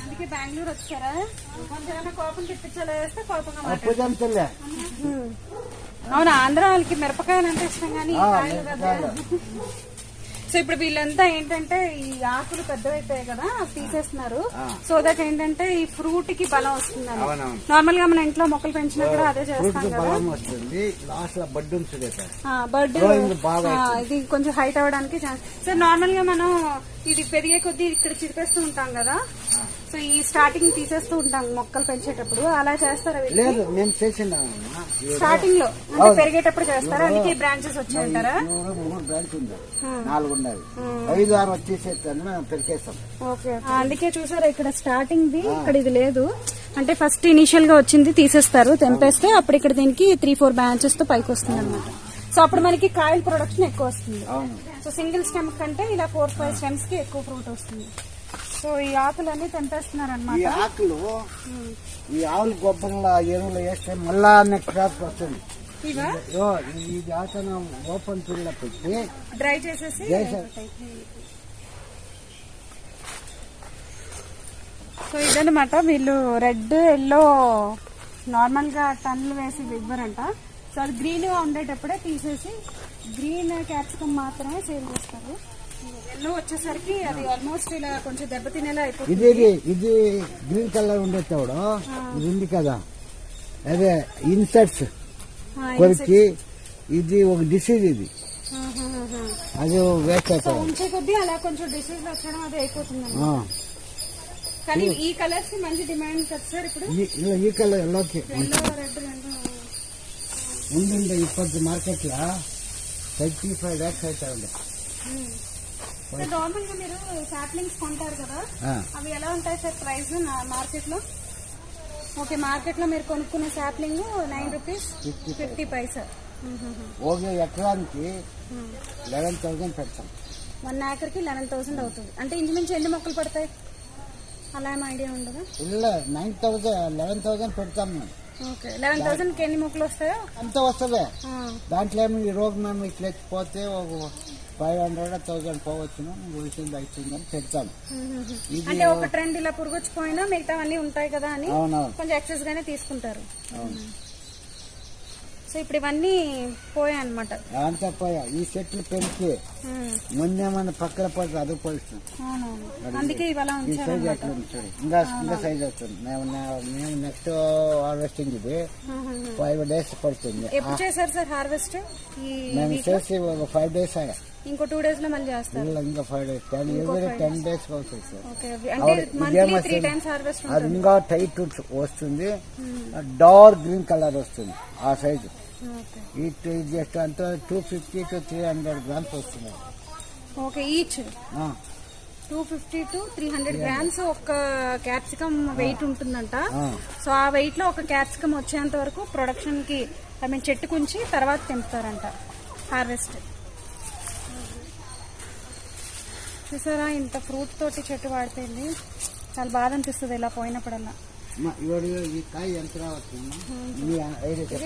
అందుకే బెంగళూరు వచ్చారా? కొంచెం కోపం తెప్పించాలి వేస్తే కోపంగా. పూజమ్మ తల్లి అవును, ఆంధ్ర వాళ్ళకి మిరపకాయలు అంటే ఇష్టం కానీ కాయలు కదా. సో ఇప్పుడు వీళ్ళంతా ఏంటంటే ఈ ఆకులు పెద్దవైపోయాయి కదా తీసేస్తున్నారు. సో దట్ ఏంటంటే ఈ ఫ్రూట్ కి బలం వస్తుంది. నార్మల్ గా మన ఇంట్లో మొక్కలు పెంచినా కూడా అదే చేస్తాం కదా. బర్డ్ ఇది కొంచెం హైట్ అవ్వడానికి ఛాన్స్. సో నార్మల్ గా మనం ఇది పెరిగే కొద్దీ ఇక్కడ చిరిపేస్తూ ఉంటాం కదా. సో ఈ స్టార్టింగ్ తీసేస్తూ ఉంటాం మొక్కలు పెంచేటప్పుడు, అలా చేస్తారా? లేదు, మేము చేసినాము స్టార్టింగ్ లో అంటే పెరిగేటప్పుడు చేస్తారా? అందుకే బ్రాంచెస్ వచ్చాయంటారా? 3 బ్రాంచ్ ఉంది, 4 ఉన్నాయి, 5, 6 వచ్చేసేస్తాను పెరికేస్తాం. ఓకే, అందుకే చూసారా ఇక్కడ స్టార్టింగ్ ది ఇక్కడ ఇది లేదు. అంటే ఫస్ట్ ఇనిషియల్ గా వచ్చింది తీసేస్తారు, తెంపేస్తే అప్పుడు ఇక్కడ దీనికి 3-4 బ్రాంచెస్ తో పైకి వస్తుంది అనమాట. సో అప్పుడు మనకి కాయల ప్రొడక్షన్ ఎక్కువ వస్తుంది. సో సింగిల్ స్టెమ్ కంటే ఇలా 4-5 స్టెమ్స్ కి ఎక్కువ ఫ్రూట్ వస్తుంది. సో ఈ ఆకులన్నీ తెంపేస్తున్నారు అనమాట. ఈ ఆకులు ఈ ఆవులు గొప్పల ఎరువులు వేస్తే మళ్ళా నెక్స్ట్ క్రాప్ వస్తుంది. ఇది ఆకును ఓపెన్ ఫీల్డ్ లో పెట్టి డ్రై చేసేసి సో ఇదనమాట. వీళ్ళు రెడ్ ఎల్లో నార్మల్ గా టన్నులు వేసి ఇవ్వరంట. సో అది గ్రీన్ గా ఉండేటప్పుడే తీసేసి గ్రీన్ క్యాప్సికమ్ మాత్రమే సేల్ చేస్తారు. ఎల్లో వచ్చేసరికి అది ఆల్మోస్ట్ ఇలా కొంచెం దెబ్బతినేలా అయిపోతుంది. ఇది గ్రీన్ కలర్ ఉండేటప్పుడు ఇది ఉంది కదా, అదే ఇన్సెక్ట్స్ కొరికి ఇది ఒక డిసీజ్, ఇది అది వేస్ట్ అయిపోయింది. ఉంచే కొద్దీ అలా కొంచెం డిసీజ్ వచ్చడం అది అయిపోతుంది. కానీ ఈ కలర్స్ మంచి డిమాండ్ కదా సార్ ఇప్పుడు. ఈ కలర్ ఎల్లోకి ఎల్లో రెడ్ ఉందండి. ఇప్పటి మార్కెట్ లో 35 lakhs అవుతా ఉంది. నార్మల్ గా మీరు సాప్లింగ్స్ కొంటారు కదా, అవి ఎలా ఉంటాయి సార్ ప్రైస్ మార్కెట్ లో? ఓకే, మార్కెట్ లో మీరు కొనుక్కునే సాప్లింగ్ 9 రూపీస్ 50 పైసా. ఓకే, ఎకరానికి 11,000 పెడతాం. 1 ఏకర్కి 11,000 అవుతుంది. అంటే ఇంచుమించు ఎన్ని మొక్కలు పడతాయి అలా ఏం ఐడియా ఉండదు? ఇలా 11,000 పెడతాం మేము. ఓకే, 11,000 కి ఎన్ని మొక్కలు వస్తాయో అంత వస్తుంది. దాంట్లో ఏమి ఈ రోగం మేము ఇట్లా పోతే 500-1000 పోవచ్చును, వచ్చింది అవుతుందని పెడతాం. ఇది అంటే ఒక ట్రెండ్ ఇలా పురుగొచ్చిపోయినా మిగతావన్నీ ఉంటాయి కదా అని అవునవును. కొంచెం ఎక్సెస్ గానే తీసుకుంటారు. సో ఇప్పుడు ఇవన్నీ పోయాయి అనమాట. అంతా పోయా. ఈ చెట్లు పెంచి మొన్నే మన పక్కన పడి అది పోయిస్తాం. అందుకే ఇవాళ ఈ సైజ్ ఎట్లా ఉంది చూడు, ఇంకా సైజ్ వస్తుంది. మేము నెక్స్ట్ హార్వెస్టింగ్ ఇది 5 days పడుతుంది. ఎప్పుడు చేశారు సార్ హార్వెస్ట్? మేము చేసి ఒక 5 days అయ్యా. ఇంకో 2 days లో మళ్ళీ చేస్తారు. ఇంకా 5 days 10 days అవుతుంది సార్. అంటే మంత్లీ 3 times హార్వెస్ట్ అది ఇంకా టైట్ వస్తుంది, డార్క్ గ్రీన్ కలర్ వస్తుంది ఆ సైజు. ఇది జస్ట్ అంతా 250 to 300 grams వస్తుంది. ఓకే, ఈచ్ 250 to 300 grams ఒక క్యాప్సికమ్ వెయిట్ ఉంటుందంట. సో ఆ వెయిట్ లో ఒక క్యాప్సికమ్ వచ్చేంత వరకు ప్రొడక్షన్ కి చెట్టుకుంచి తర్వాత తెంపుతారంట హార్వెస్ట్. చూసారా ఇంత ఫ్రూట్ తోటి చెట్టు వాడిపోయింది, చాలా బాధ అనిపిస్తుంది ఇలా పోయినప్పుడల్లా. ఈ కాయ ఎంత రావచ్చు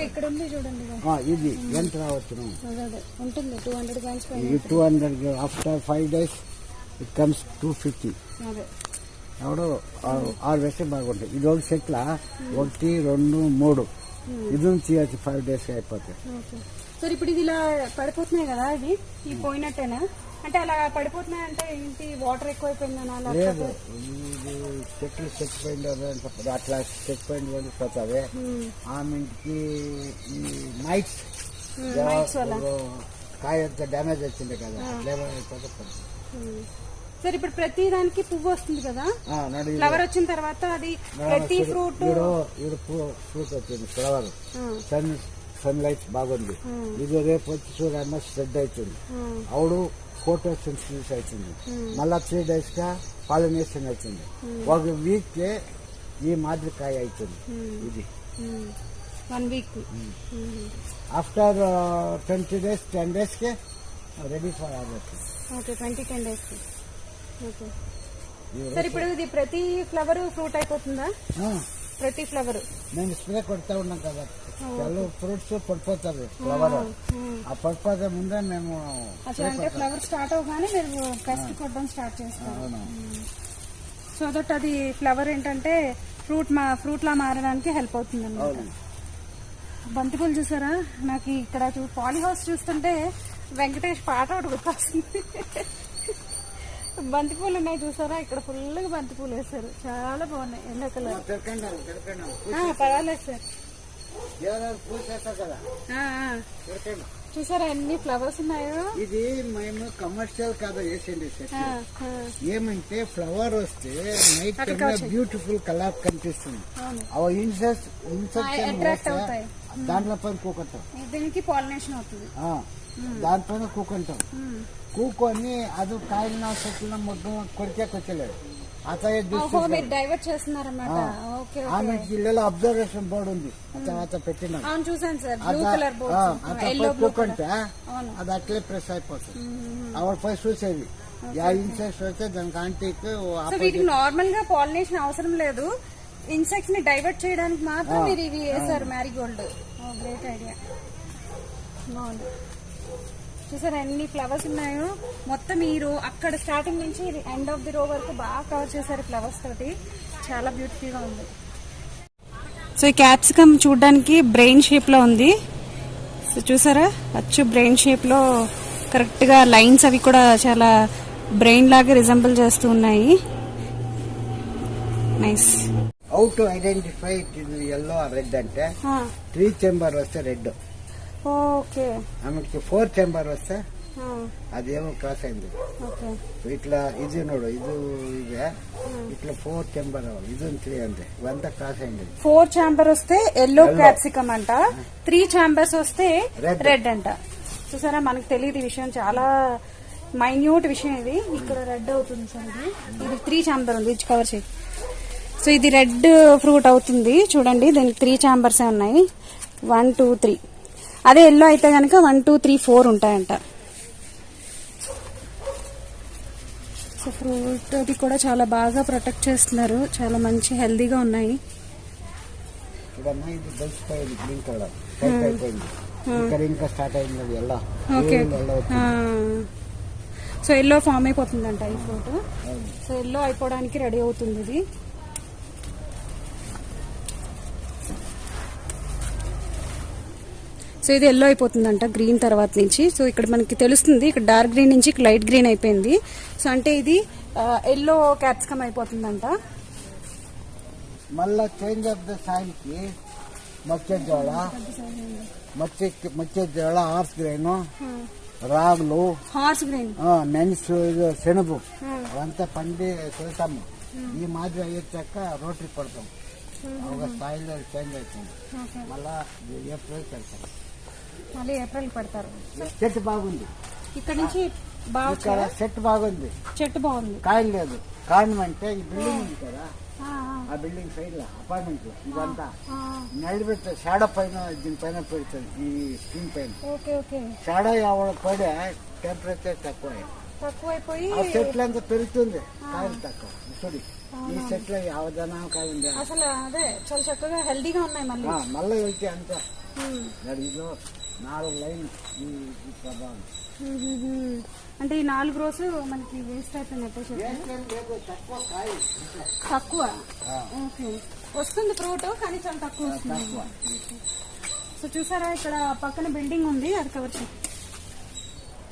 ఇక్కడ ఉంది చూడండి, ఇది ఎంత రావచ్చు ఉంటుంది 200 grams. 200 after 5 days it comes 250. ఎవడో 6 వేస్తే బాగుంటాయి. ఇది ఒక చెట్ల 1, 2, 3 ఇది నుంచి 5 days అయిపోతాయి. సార్ ఇప్పుడు ఇది ఇలా పడిపోతున్నాయి కదా, ఇది ఈ పోయినట్టేనా? అంటే అలా పడిపోతున్నాయి అంటే ఏంటి, వాటర్ ఎక్కువైపోయిందనా? లేదు, ఇది చెట్లు చెట్టిపోయింది అట్లా చెట్టిపోయింది పోతుంది. ఆమెకి ఈ మైట్స్ కాయ అంతా డ్యామేజ్ వచ్చింది కదా, సార్ ఇప్పుడు ప్రతి దానికి పువ్వు వస్తుంది కదా, ఫ్లవర్ వచ్చిన తర్వాత అది ప్రతి ఫ్రూట్ వచ్చింది. ఫ్లవర్ సన్ లైట్ బాగుంది. ఇది రేపు వచ్చి చూడన్నా స్ప్రెడ్ అవుతుంది. అవుడు ఫోటోసింథసిస్ అవుతుంది. మళ్ళా 3 days గా పాలినేషన్ అవుతుంది. ఒక వీక్ కే ఈ మాదిరికాయ అవుతుంది. ఇది 1 week. After 20 days 10 days K ready for harvest. Okay, 10 days. Okay sir, ఇప్పుడు ఇది ప్రతి ఫ్లవర్ ఫ్రూట్ అయిపోతుందా? ప్రతి ఫ్లవర్ నేను స్ప్రే కొడతా ఉన్నాం కదా, చాలా ఫ్రూట్స్ పడిపోతారు. ఫ్లవర్ ఆ పడిపోతే ముందే మేము అంటే ఫ్లవర్ స్టార్ట్ అవగానే మీరు పెస్ట్ కొట్టడం స్టార్ట్ చేస్తాం. సో దట్ అది ఫ్లవర్ ఏంటంటే ఫ్రూట్ లా మారడానికి హెల్ప్ అవుతుంది అన్నమాట. బంతిపూలు చూసారా, నాకు ఇక్కడ పాలీహౌస్ చూస్తుంటే వెంకటేష్ పాట ఒకటి గుర్తొస్తుంది. బంతిపూలు ఉన్నాయి చూసారా, ఇక్కడ ఫుల్ గా బంతిపూలు వేస్తారు, చాలా బాగున్నాయి. Yellow colour. పర్వాలేదు సార్. చూసారా ఎన్ని ఫ్లవర్స్ ఉన్నాయో. ఇది మేము కమర్షియల్ కాదా వేసింది చెట్టు. ఏమంటే ఫ్లవర్ వస్తే నైట్ బ్యూటిఫుల్ కలర్ కనిపిస్తుంది. దాంట్లో పైన కూకుంటాం, దీనికి పాలినేషన్ అవుతుంది. దానిపైన కూకుంటాం. కూకొని అది కాయల చెట్ల మొగ్గ కొడికే కొచ్చలేదు. డైవర్ట్ చేస్తున్నారన్నమాట. ఆమె జిల్లాలో అబ్జర్వేషన్ బోర్డు ఉంది, తర్వాత పెట్టినాం. చూసాను సార్, బ్లూ కలర్ బోర్డు. కూకుంటే అది అట్లే ప్రెస్ అయిపోతుంది. ఆవిడ పై చూసేది ఇన్సెక్ట్స్ వస్తే దానికి ఆంటీకి. వీటికి నార్మల్ గా పాలినేషన్ అవసరం లేదు, ఇన్సెక్ట్స్ ని డైవర్ట్ చేయడానికి మాత్రం మీరు ఇవి వేసారు మ్యారీగోల్డ్. గ్రేట్ ఐడియా, బాగుంది. చూసారా ఎన్ని ఫ్లవర్స్ ఉన్నాయో. మొత్తం ఈ రో అక్కడ స్టార్టింగ్ నుంచి ఎండ్ ఆఫ్ ది రో వరకు బాగా కవర్ చేశారు ఫ్లవర్స్ తోటి, చాలా బ్యూటిఫుల్ గా ఉంది. సో ఈ క్యాప్సికమ్ చూడడానికి బ్రెయిన్ షేప్ లో ఉంది. సో చూసారా అచ్చు బ్రెయిన్ షేప్ లో కరెక్ట్ గా లైన్స్ అవి కూడా చాలా బ్రెయిన్ లాగా రిజెంబుల్ చేస్తూ ఉన్నాయి. Nice. How to identify yellow red అంటే 3 chamber వస్తే రెడ్. ఓకే, ఆమెకి 4 chamber వస్తే అదేమో క్రాస్ అయింది. ఇట్లా ఇది నోడు ఇదే ఇట్లా 4 chamber ఇది 3 అంతే, ఇవంతా క్రాస్ అయింది. 4 chamber వస్తే ఎల్లో క్యాప్సికమ్ అంట, 3 chambers వస్తే రెడ్ అంట. చూసారా మనకు తెలియదు ఈ విషయం, చాలా మైన్యూట్ విషయం ఇది. ఇక్కడ రెడ్ అవుతుంది సార్, ఇది 3 chamber ఉంది, ఇది కవర్ చేయి. సో ఇది రెడ్ ఫ్రూట్ అవుతుంది చూడండి, దీనికి 3 chambers ఉన్నాయి. 1, 2, 3. అదే ఎల్లో అయితే కనుక 1, 2, 3, 4 ఉంటాయంట. సో ఫ్రూట్ అది కూడా చాలా బాగా ప్రొటెక్ట్ చేస్తున్నారు, చాలా మంచి హెల్దీగా ఉన్నాయి. ఇంకా స్టార్ట్ అయింది. ఓకే, సో ఎల్లో ఫామ్ అయిపోతుందంట ఈ ఫ్రూట్. సో ఎల్లో అయిపోవడానికి రెడీ అవుతుంది ఇది. సో ఇది ఎల్లో అయిపోతుందంట గ్రీన్ తర్వాత నుంచి. సో ఇక్కడ మనకి తెలుస్తుంది, ఇక్కడ డార్క్ గ్రీన్ నుంచి లైట్ గ్రీన్ అయిపోయింది. సో అంటే ఇది ఎల్లో క్యాప్సికమ్ అయిపోతుందంట. మళ్ళా చేంజ్ ఆఫ్ ద సాయిల్ కి మొక్కజోಳ, మొక్కజోಳ, హార్స్ గ్రైన్, రాగులు, హార్స్ గ్రైన్, మెంచు, శనగు అవంతా పండి చేస్తాము. ఈ మాదిరి అయ్యేదాక రోటరీ పడతాం. ఒక సాయిల్ చేంజ్ అవుతుంది. మళ్ళా ఏప్రిల్ పెడతాం. మళ్ళీ ఏప్రిల్ పెడతారు. చెట్టు బాగుంది. ఇక్కడ నుంచి ఇక్కడ చెట్టు బాగుంది. చెట్టు బాగుంది, కాయలు లేదు. కారణం అంటే ఈ బిల్డింగ్ ఉంది కదా, ఆ బిల్డింగ్ సైడ్ లో అపార్ట్మెంట్ లో ఇదంతా నిలబెడతారు. షాడో పైన దీనిపైన పెడతారు, ఈ స్క్రీన్ పైన. షాడో పడే టెంపరేచర్ తక్కువైపోయి ఆ చెట్లు అంతా పెరుగుతుంది, కాయలు తక్కువ. చూడు ఈ చెట్లు అవధానం కాయ ఉంది. అసలు అదే చాలా చక్కగా హెల్దీగా ఉన్నాయి. మళ్ళీ వెళ్తే అంతా ఇదిలో 4 లైన్ ఈ ప్రభావం. అంటే ఈ 4 రోజు మనకి వేస్ట్ అయిపోయినట్టే. తక్కువ ఓకే వస్తుంది ఫ్రూట్, కానీ చాలా తక్కువ వస్తుంది. సో చూసారా ఇక్కడ పక్కన బిల్డింగ్ ఉంది, అది కవర్ చేయండి.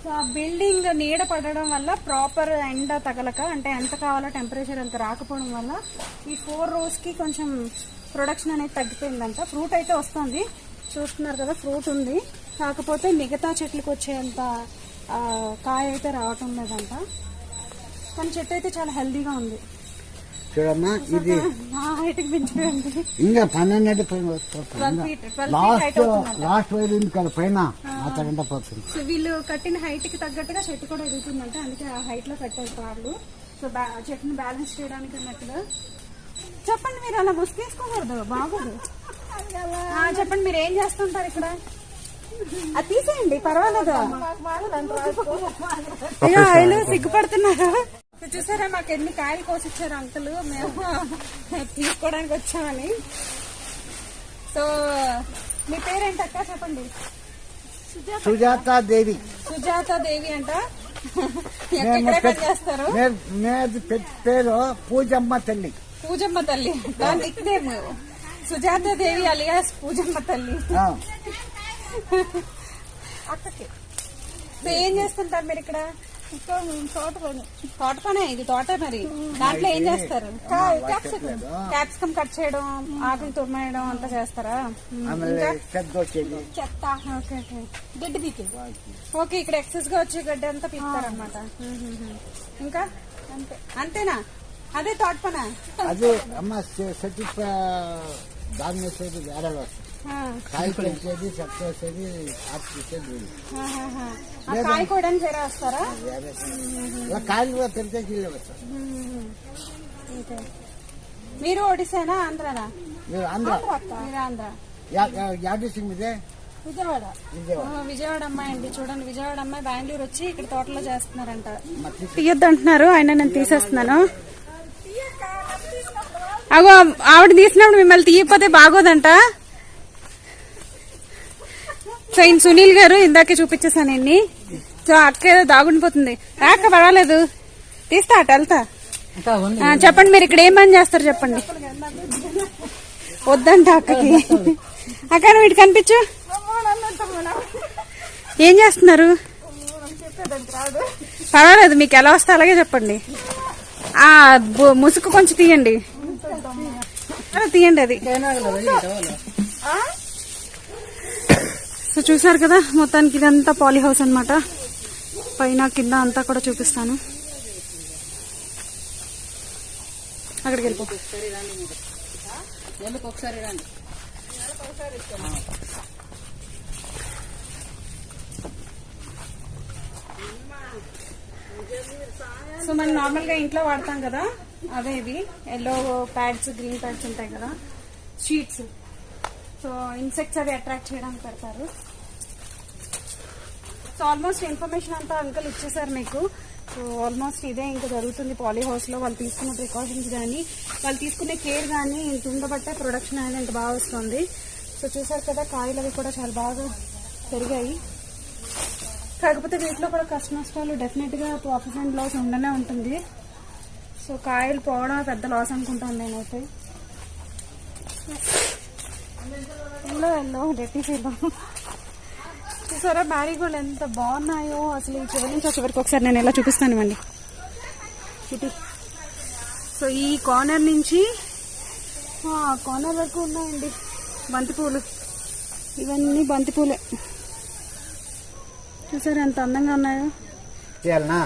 సో ఆ బిల్డింగ్ నీడ పడడం వల్ల ప్రాపర్ ఎండ తగలక, అంటే ఎంత కావాలో టెంపరేచర్ అంత రాకపోవడం వల్ల ఈ 4 రోజుకి కొంచెం ప్రొడక్షన్ అనేది తగ్గిపోయిందంట. ఫ్రూట్ అయితే వస్తుంది, చూస్తున్నారు కదా ఫ్రూట్ ఉంది, కాకపోతే మిగతా చెట్లకు వచ్చేంత కాయ అయితే రావటం లేదంట. కానీ చెట్టు అయితే చాలా హెల్దీగా ఉంది. చూడమ్మా ఇది హైట్ కి పెంచిపోయింది. ఇంకా 12 లాస్ట్ వైర్ ఉంది కదా పైన, అంతకంటే పోతుంది. సో వీళ్ళు కట్టిన హైట్ కి తగ్గట్టుగా చెట్టు కూడా ఎదుగుతుందంటే, అందుకే ఆ హైట్ లో కట్టారు వాళ్ళు. సో చెట్టుని బ్యాలెన్స్ చేయడానికి అన్నట్టుగా. చెప్పండి, మీరు అలా ముసుకేసుకోకూడదు, బాగోదు. చెప్పండి, మీరు ఏం చేస్తుంటారు ఇక్కడ? అది తీసేయండి, పర్వాలేదు. అయ్యో ఆయన సిగ్గుపడుతున్నారు. చూసారా మాకు ఎన్ని కాయలు కోసిచ్చారు అంకులు, మేము తీసుకోవడానికి వచ్చామని. సో మీ పేరేంటక్క చెప్పండి? సుజాతాదేవి. సుజాతాదేవి అంట. ఎక్కడ పని చేస్తారు? పేరు పూజమ్మ తల్లి. పూజమ్మ తల్లి నిక్నేమ్ సుజాతాదేవి అలియాస్ పూజమ్మ తల్లి. అక్కకి ఏం చేస్తుంటారు మీరు ఇక్కడ? తోట పనే ఇది, తోట. మరి దాంట్లో ఏం చేస్తారు? క్యాప్సికమ్ కట్ చేయడం, ఆకులు తుమ్మేయడం అంతా చేస్తారా? చెత్త గడ్డి పీకి. ఓకే, ఇక్కడ ఎక్సెస్ గా వచ్చే గడ్డి అంతా పీకుతారనమాట. ఇంకా అంతే, అంతేనా? అదే తోట పనా? అదే అమ్మ చెట్టు దాని వేసేది వేరే వస్తుంది. కాయ పెంచేది, చెత్త వేసేది, ఆకు తీసేది. కాయ కూడా వేరే వస్తారా? కాయలు కూడా పెరిగే కిలో వస్తారు. మీరు ఒడిశానా ఆంధ్రానా? మీరు ఆంధ్ర. మీరు ఆంధ్ర. డిస్ట్రిక్ట్ ఇదే? విజయవాడ. విజయవాడ అమ్మాయి అండి. చూడండి, విజయవాడ అమ్మాయి బెంగళూరు వచ్చి ఇక్కడ తోటలో చేస్తున్నారంట. తీయొద్దు అంటున్నారు ఆయన, నేను తీసేస్తున్నాను. అగో ఆవిడ తీసినప్పుడు మిమ్మల్ని తీయకపోతే బాగోదంట. సో ఈయన సునీల్ గారు, ఇందాకే చూపించేసాను ఇన్ని. సో అక్క ఏదో దాగుండిపోతుంది. అక్క పర్వాలేదు, తీస్తా అటు వెళ్తా. చెప్పండి, మీరు ఇక్కడ ఏం పని చేస్తారు చెప్పండి. వద్దంట అక్కకి. అక్క వీటి కనిపించు, ఏం చేస్తున్నారు? పర్వాలేదు, మీకు ఎలా వస్తే అలాగే చెప్పండి. ఆ ముసుగు కొంచెం తీయండి, తీయండి అది. సో చూసారు కదా, మొత్తానికి ఇదంతా పాలీ హౌస్ అనమాట. పైన కింద అంతా కూడా చూపిస్తాను. అక్కడికి వెళ్ళిపో. సో మనం నార్మల్ గా ఇంట్లో వాడతాం కదా, అదే ఇవి ఎల్లో ప్యాడ్స్, గ్రీన్ ప్యాడ్స్ ఉంటాయి కదా, షీట్స్. సో ఇన్సెక్ట్స్ అవి అట్రాక్ట్ చేయడానికి పెడతారు. సో ఆల్మోస్ట్ ఇన్ఫర్మేషన్ అంతా అంకుల్ ఇచ్చేసారు మీకు. సో ఆల్మోస్ట్ ఇదే ఇంకా జరుగుతుంది పాలీ హౌస్ లో. వాళ్ళు తీసుకున్న ప్రికాషన్స్ కానీ, వాళ్ళు తీసుకునే కేర్ కానీ ఇంత ఉండబట్టే ప్రొడక్షన్ అనేది ఇంత బాగా వస్తుంది. సో చూసారు కదా, కాయలు అవి కూడా చాలా బాగా పెరిగాయి. కాకపోతే వీటిలో కూడా కష్ట నష్టాలు డెఫినెట్ గా ప్రాఫిట్ అండ్ లాస్ ఉండనే ఉంటుంది. సో కాయలు పోవడం పెద్ద లాస్ అనుకుంటాను నేనైతే. ఎల్లో డెట్టి ఫీల్ చూసారా మ్యారీగోల్డ్ ఎంత బాగున్నాయో అసలు. ఈ చివరి నుంచి చివరికి ఒకసారి నేను ఎలా చూపిస్తానివ్వండి ఇది. సో ఈ కార్నర్ నుంచి కార్నర్ వరకు ఉన్నాయండి బంతిపూలు. ఇవన్నీ బంతిపూలే. చూసారా ఎంత అందంగా ఉన్నాయో. చేయాలనా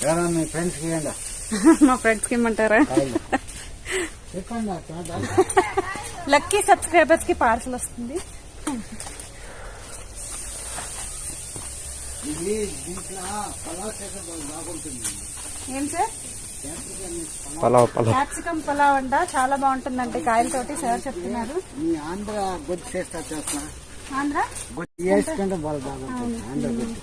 ఎవరన్నా మీ ఫ్రెండ్స్కి ఇవ్వండి. మా ఫ్రెండ్స్కి ఇమ్మంటారా? చెప్పండి లక్కీ సబ్స్క్రైబర్స్ కి పార్సల్ వస్తుంది. ఇది దీంట్లో పలావ్ చేసే బాగుంటుంది. ఏం సార్? పలావ్ క్యాప్సికమ్ పలావ్ అంట చాలా బాగుంటుందంటే కాయలతోటి సార్ చెప్తున్నారు. మీ ఆంధ్ర గొడ్డు చేస్తా చేస్తున్నా. ఆంధ్ర గొడ్డు వేసుకుంటే బాగుంటుంది. ఆంధ్ర గొడ్డు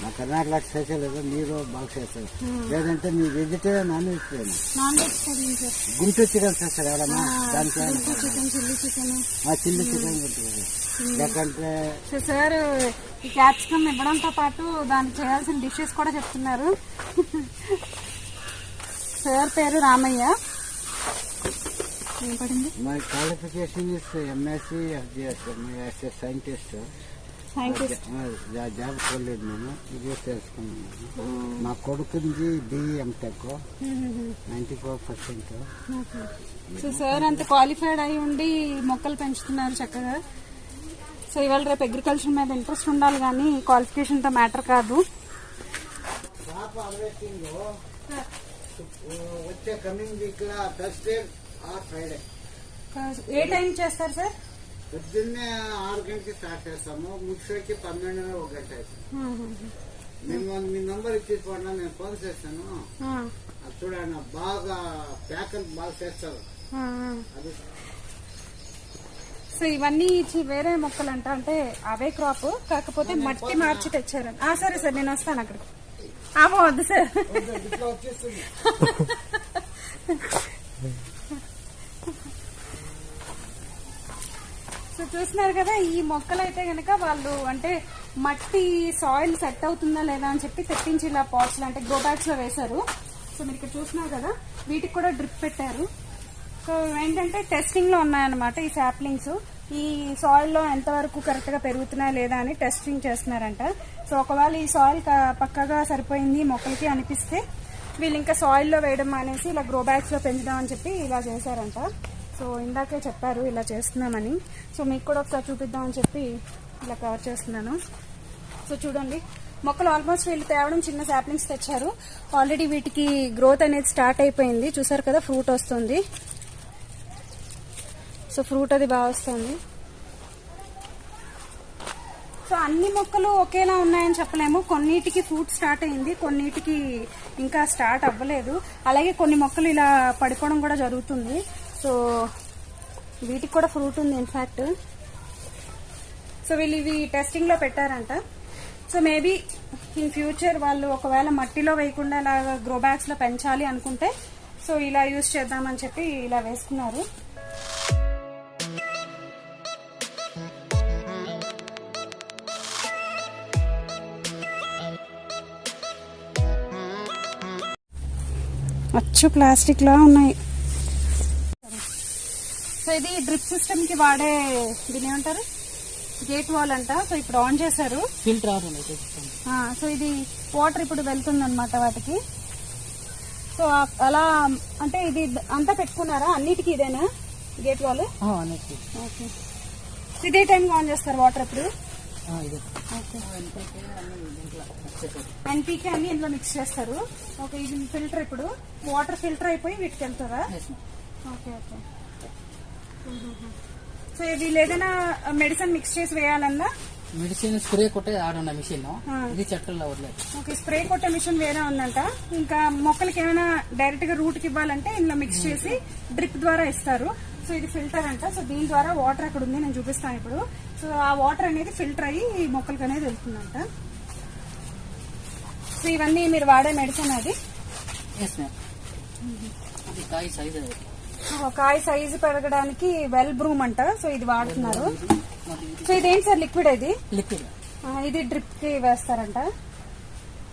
మా కర్ణాటక చేసేలేదు, మీరు బాగా చేస్తారు. లేదంటే మీ vegetarian non vegetarian? Non vegetarian sir. Guntur chicken చేస్తారు ఎవడన్నా? దానికి chicken chilli chicken chilli chicken ఉంటుంది. లేకంటే సార్ ఈ క్యాప్సికమ్ ఇవ్వడంతో పాటు దానికి చేయాల్సిన డిషెస్ కూడా చెప్తున్నారు. సార్ పేరు రామయ్య. ఏం పడింది? My qualification is MSc FGS scientist. Job పోలేదు, నేను ఇదే తెలుసుకున్నాను. మా కొడుకుంది బిఈ ఎంటెక్ 94%. సో సార్ అంత క్వాలిఫైడ్ అయి ఉండి మొక్కలు పెంచుతున్నారు చక్కగా. సో ఇవాళ రేపు అగ్రికల్చర్ మీద ఇంట్రెస్ట్ ఉండాలి కానీ క్వాలిఫికేషన్ తో మ్యాటర్ కాదు. వచ్చే కమింగ్ వీక్ లో Thursday or Friday. A time చేస్తారు సార్? పొద్దున్నే 6 గంటకి స్టార్ట్ చేస్తాము, ముగిసేకి 12:30 1 గంట అవుతుంది. మేము మీ నంబర్ ఇచ్చేసుకోండి, నేను ఫోన్ చేస్తాను. అది చూడండి బాగా ప్యాకర్ బాగా చేస్తారు. అది సో ఇవన్నీ వేరే మొక్కలు అంటే అవే క్రాప్, కాకపోతే మట్టి మార్చి తెచ్చారు. సరే సార్ నేను వస్తాను అక్కడికి. వద్దు సార్. వచ్చేస్తుంది. సో చూస్తున్నారు కదా ఈ మొక్కలు అయితే గనక వాళ్ళు అంటే మట్టి సాయిల్ సెట్ అవుతుందా లేదా అని చెప్పి తెప్పించి ఇలా పాట్స్ అంటే గ్రో బ్యాగ్స్ లో వేశారు. సో మీరు ఇక్కడ చూస్తున్నారు కదా వీటికి కూడా డ్రిప్ పెట్టారు. సో ఏంటంటే టెస్టింగ్ లో ఉన్నాయన్నమాట ఈ సాప్లింగ్స్. ఈ సాయిల్ లో ఎంతవరకు కరెక్ట్ గా పెరుగుతున్నాయా లేదా అని టెస్టింగ్ చేస్తున్నారంట. సో ఒకవేళ ఈ సాయిల్ పక్కగా సరిపోయింది మొక్కలకి అనిపిస్తే వీళ్ళు ఇంకా సాయిల్ లో వేయడం మానేసి ఇలా గ్రో బ్యాగ్స్ లో పెంచుదాం అని చెప్పి ఇలా చేశారంట. సో ఇందాకే చెప్పారు ఇలా చేస్తున్నామని. సో మీకు కూడా ఒకసారి చూపిద్దామని చెప్పి ఇలా కవర్ చేస్తున్నాను. సో చూడండి మొక్కలు ఆల్మోస్ట్ వీళ్ళు తేవడం చిన్న సాప్లింగ్స్ తెచ్చారు. ఆల్రెడీ వీటికి గ్రోత్ అనేది స్టార్ట్ అయిపోయింది. చూసారు కదా ఫ్రూట్ వస్తుంది. సో ఫ్రూట్ అది బాగా వస్తుంది. సో అన్ని మొక్కలు ఒకేలా ఉన్నాయని చెప్పలేము. కొన్నిటికి ఫ్రూట్ స్టార్ట్ అయింది, కొన్నిటికి ఇంకా స్టార్ట్ అవ్వలేదు. అలాగే కొన్ని మొక్కలు ఇలా పడిపోవడం కూడా జరుగుతుంది. సో వీటికి కూడా ఫ్రూట్ ఉంది ఇన్ఫాక్ట్. సో వీళ్ళు ఇవి టెస్టింగ్ లో పెట్టారంట. సో మేబీ ఇన్ ఫ్యూచర్ వాళ్ళు ఒకవేళ మట్టిలో వేయకుండా ఇలా గ్రో బ్యాగ్స్ లో పెంచాలి అనుకుంటే సో ఇలా యూజ్ చేద్దామని చెప్పి ఇలా వేసుకున్నారు. అచ్చు ప్లాస్టిక్ లా ఉన్నాయి. సో ఇది డ్రిప్ సిస్టమ్ కి వాడే దీని ఏమంటారు గేట్ వాల్ అంట. సో ఇప్పుడు ఆన్ చేశారు. ఫిల్టర్. సో ఇది వాటర్ ఇప్పుడు వెళ్తుంది అనమాట వాటికి. సో అలా అంటే ఇది అంతా పెట్టుకున్నారా అన్నిటికీ ఇదేనా గేట్ వాల్? ఓకే. ఇదే టైం ఆన్ చేస్తారు వాటర్ ఇప్పుడు? ఎన్పీకే అన్ని ఇందులో మిక్స్ చేస్తారు. ఓకే ఇది ఫిల్టర్ ఇప్పుడు వాటర్ ఫిల్టర్ అయిపోయి వీటికి వెళ్తారా? Okay okay. సో వీళ్ళు ఏదైనా మెడిసిన్ మిక్స్ చేసి వేయాలన్నా మెడిసిన్ స్ప్రే కొట్టే ఆడున్న మిషన్ ఇది చెట్లలో వదిలేదు. ఓకే స్ప్రే కొట్టే మిషన్ వేరే ఉందంట. ఇంకా మొక్కలకి ఏమైనా డైరెక్ట్ గా రూట్ కి ఇవ్వాలంటే ఇందులో మిక్స్ చేసి డ్రిప్ ద్వారా ఇస్తారు. సో ఇది ఫిల్టర్ అంట. సో దీని ద్వారా వాటర్ అక్కడ ఉంది నేను చూపిస్తాను ఇప్పుడు. సో ఆ వాటర్ అనేది ఫిల్టర్ అయ్యి ఈ మొక్కలకి అనేది వెళ్తుందంట. సో ఇవన్నీ మీరు వాడే మెడిసిన్ అది? కాయ సైజ్ కాయ సైజు పెరగడానికి వెల్ బ్రూమ్ అంట. సో ఇది వాడుతున్నారు. సో ఇదేంటి సార్ లిక్విడ్ ఇది? లిక్విడ్. ఇది డ్రిప్ కి వేస్తారంట.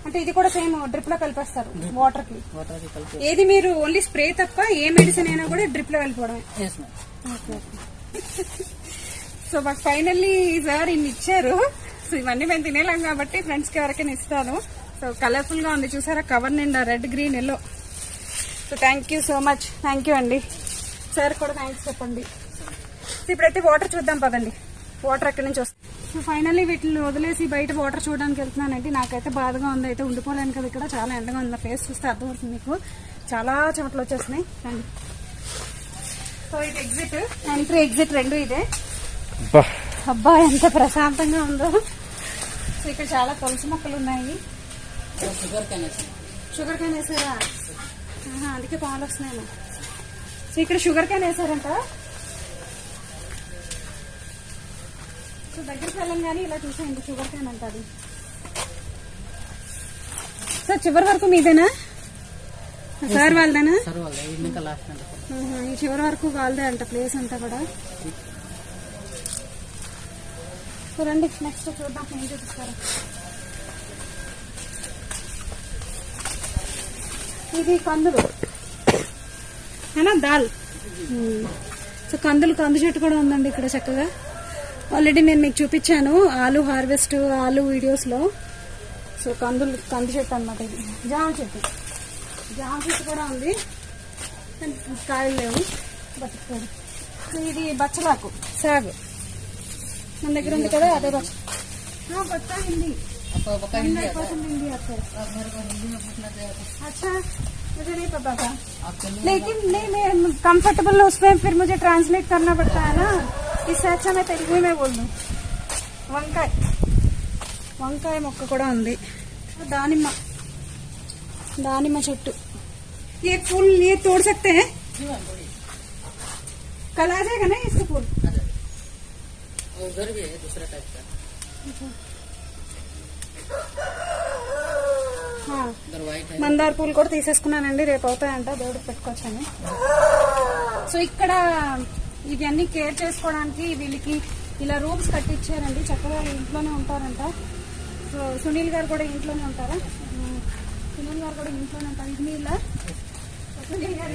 అంటే ఇది కూడా సేమ్ డ్రిప్ లో కలిపేస్తారు వాటర్ కి. ఏది మీరు ఓన్లీ స్ప్రే తప్ప ఏ మెడిసిన్ అయినా కూడా డ్రిప్ లో వెళ్ళిపోవడమే. సో మాకు ఫైనల్లీ సార్ ఇన్ని ఇచ్చారు. సో ఇవన్నీ మేము తినేలాం కాబట్టి ఫ్రెండ్స్ కి ఎవరికైనా ఇస్తాను. సో కలర్ఫుల్ గా ఉంది చూసారా, కవర్ నిండా red green yellow. So thank you so much. Thank you అండి. సార్ కూడా థ్యాంక్స్ చెప్పండి. సో ఇప్పుడైతే వాటర్ చూద్దాం పదండి. వాటర్ ఎక్కడి నుంచి వస్తుంది. సో ఫైనల్లీ వీటిని వదిలేసి బయట వాటర్ చూడడానికి వెళ్తున్నానండి. నాకైతే బాధగా ఉంది. అయితే ఉండిపోలేను కదా ఇక్కడ, చాలా ఎండగా ఉంది. నా ఫేస్ చూస్తే అర్థమవుతుంది మీకు, చాలా చెమటలు వచ్చేస్తున్నాయి. రండి. సో ఇది ఎగ్జిట్, ఎంట్రీ ఎగ్జిట్ రెండు ఇదే. అబ్బా ఎంత ప్రశాంతంగా ఉందో. సో ఇక్కడ చాలా తులసి మొక్కలు ఉన్నాయి. షుగర్ క్యాన్ వేసారా? అందుకే పాలు వస్తున్నాయి. సో ఇక్కడ షుగర్ క్యాన్ వేసారంట. సో దగ్గరికి వెళ్ళంగానే ఇలా చూసేయండి, షుగర్ క్యాన్ అంట అది. సో చివరి వరకు మీదేనా సార్? వాళ్ళదేనా? ఈ చివరి వరకు వాళ్ళదే అంట ప్లేస్ అంతా కూడా. సో రండి నెక్స్ట్ చూద్దాం ఏం చూపిస్తారు. ఇది కందులు దాల్. సో కందు చెట్టు కూడా ఉందండి ఇక్కడ చక్కగా. ఆల్రెడీ నేను మీకు చూపించాను ఆలు హార్వెస్ట్, ఆలు వీడియోస్ లో. సో కంది చెట్టు అనమాట ఇది. జామ చెట్టు కూడా ఉంది, కాయలు లేవు. బతుకుతాడు. సో ఇది బచ్చలాకు సాగు మన దగ్గర ఉంది కదా, అదే बच्चा हिंदी हिंदी आता है। अच्छा मुझे नहीं पता था, लेकिन नहीं मैं कंफर्टेबल उसमें फिर मुझे ट्रांसलेट करना पड़ता है ना, इससे अच्छा मैं तेलुगु में बोल दूं। వంకాయ మొక్క కూడా ఉంది, దానిమ్మ చెట్టు। ये फूल ये तोड़ सकते हैं? कल आ जाएगा ना इसका फूल? उधर भी है दूसरा टाइप का। మందార పూలు కూడా తీసేసుకున్నానండి, రేపు అవుతాయంట, దేవుడికి పెట్టుకోవచ్చని। సో ఇక్కడ ఇవన్నీ కేర్ చేసుకోవడానికి వీళ్ళకి ఇలా రూమ్స్ కట్టించారండి, చక్కగా ఇంట్లోనే ఉంటారంట। సో సునీల్ గారు కూడా ఇంట్లోనే ఉంటారా? సునీల్ గారు కూడా ఇంట్లోనే ఉంటారు। ఇది నీళ్ళ సునీల్ గారు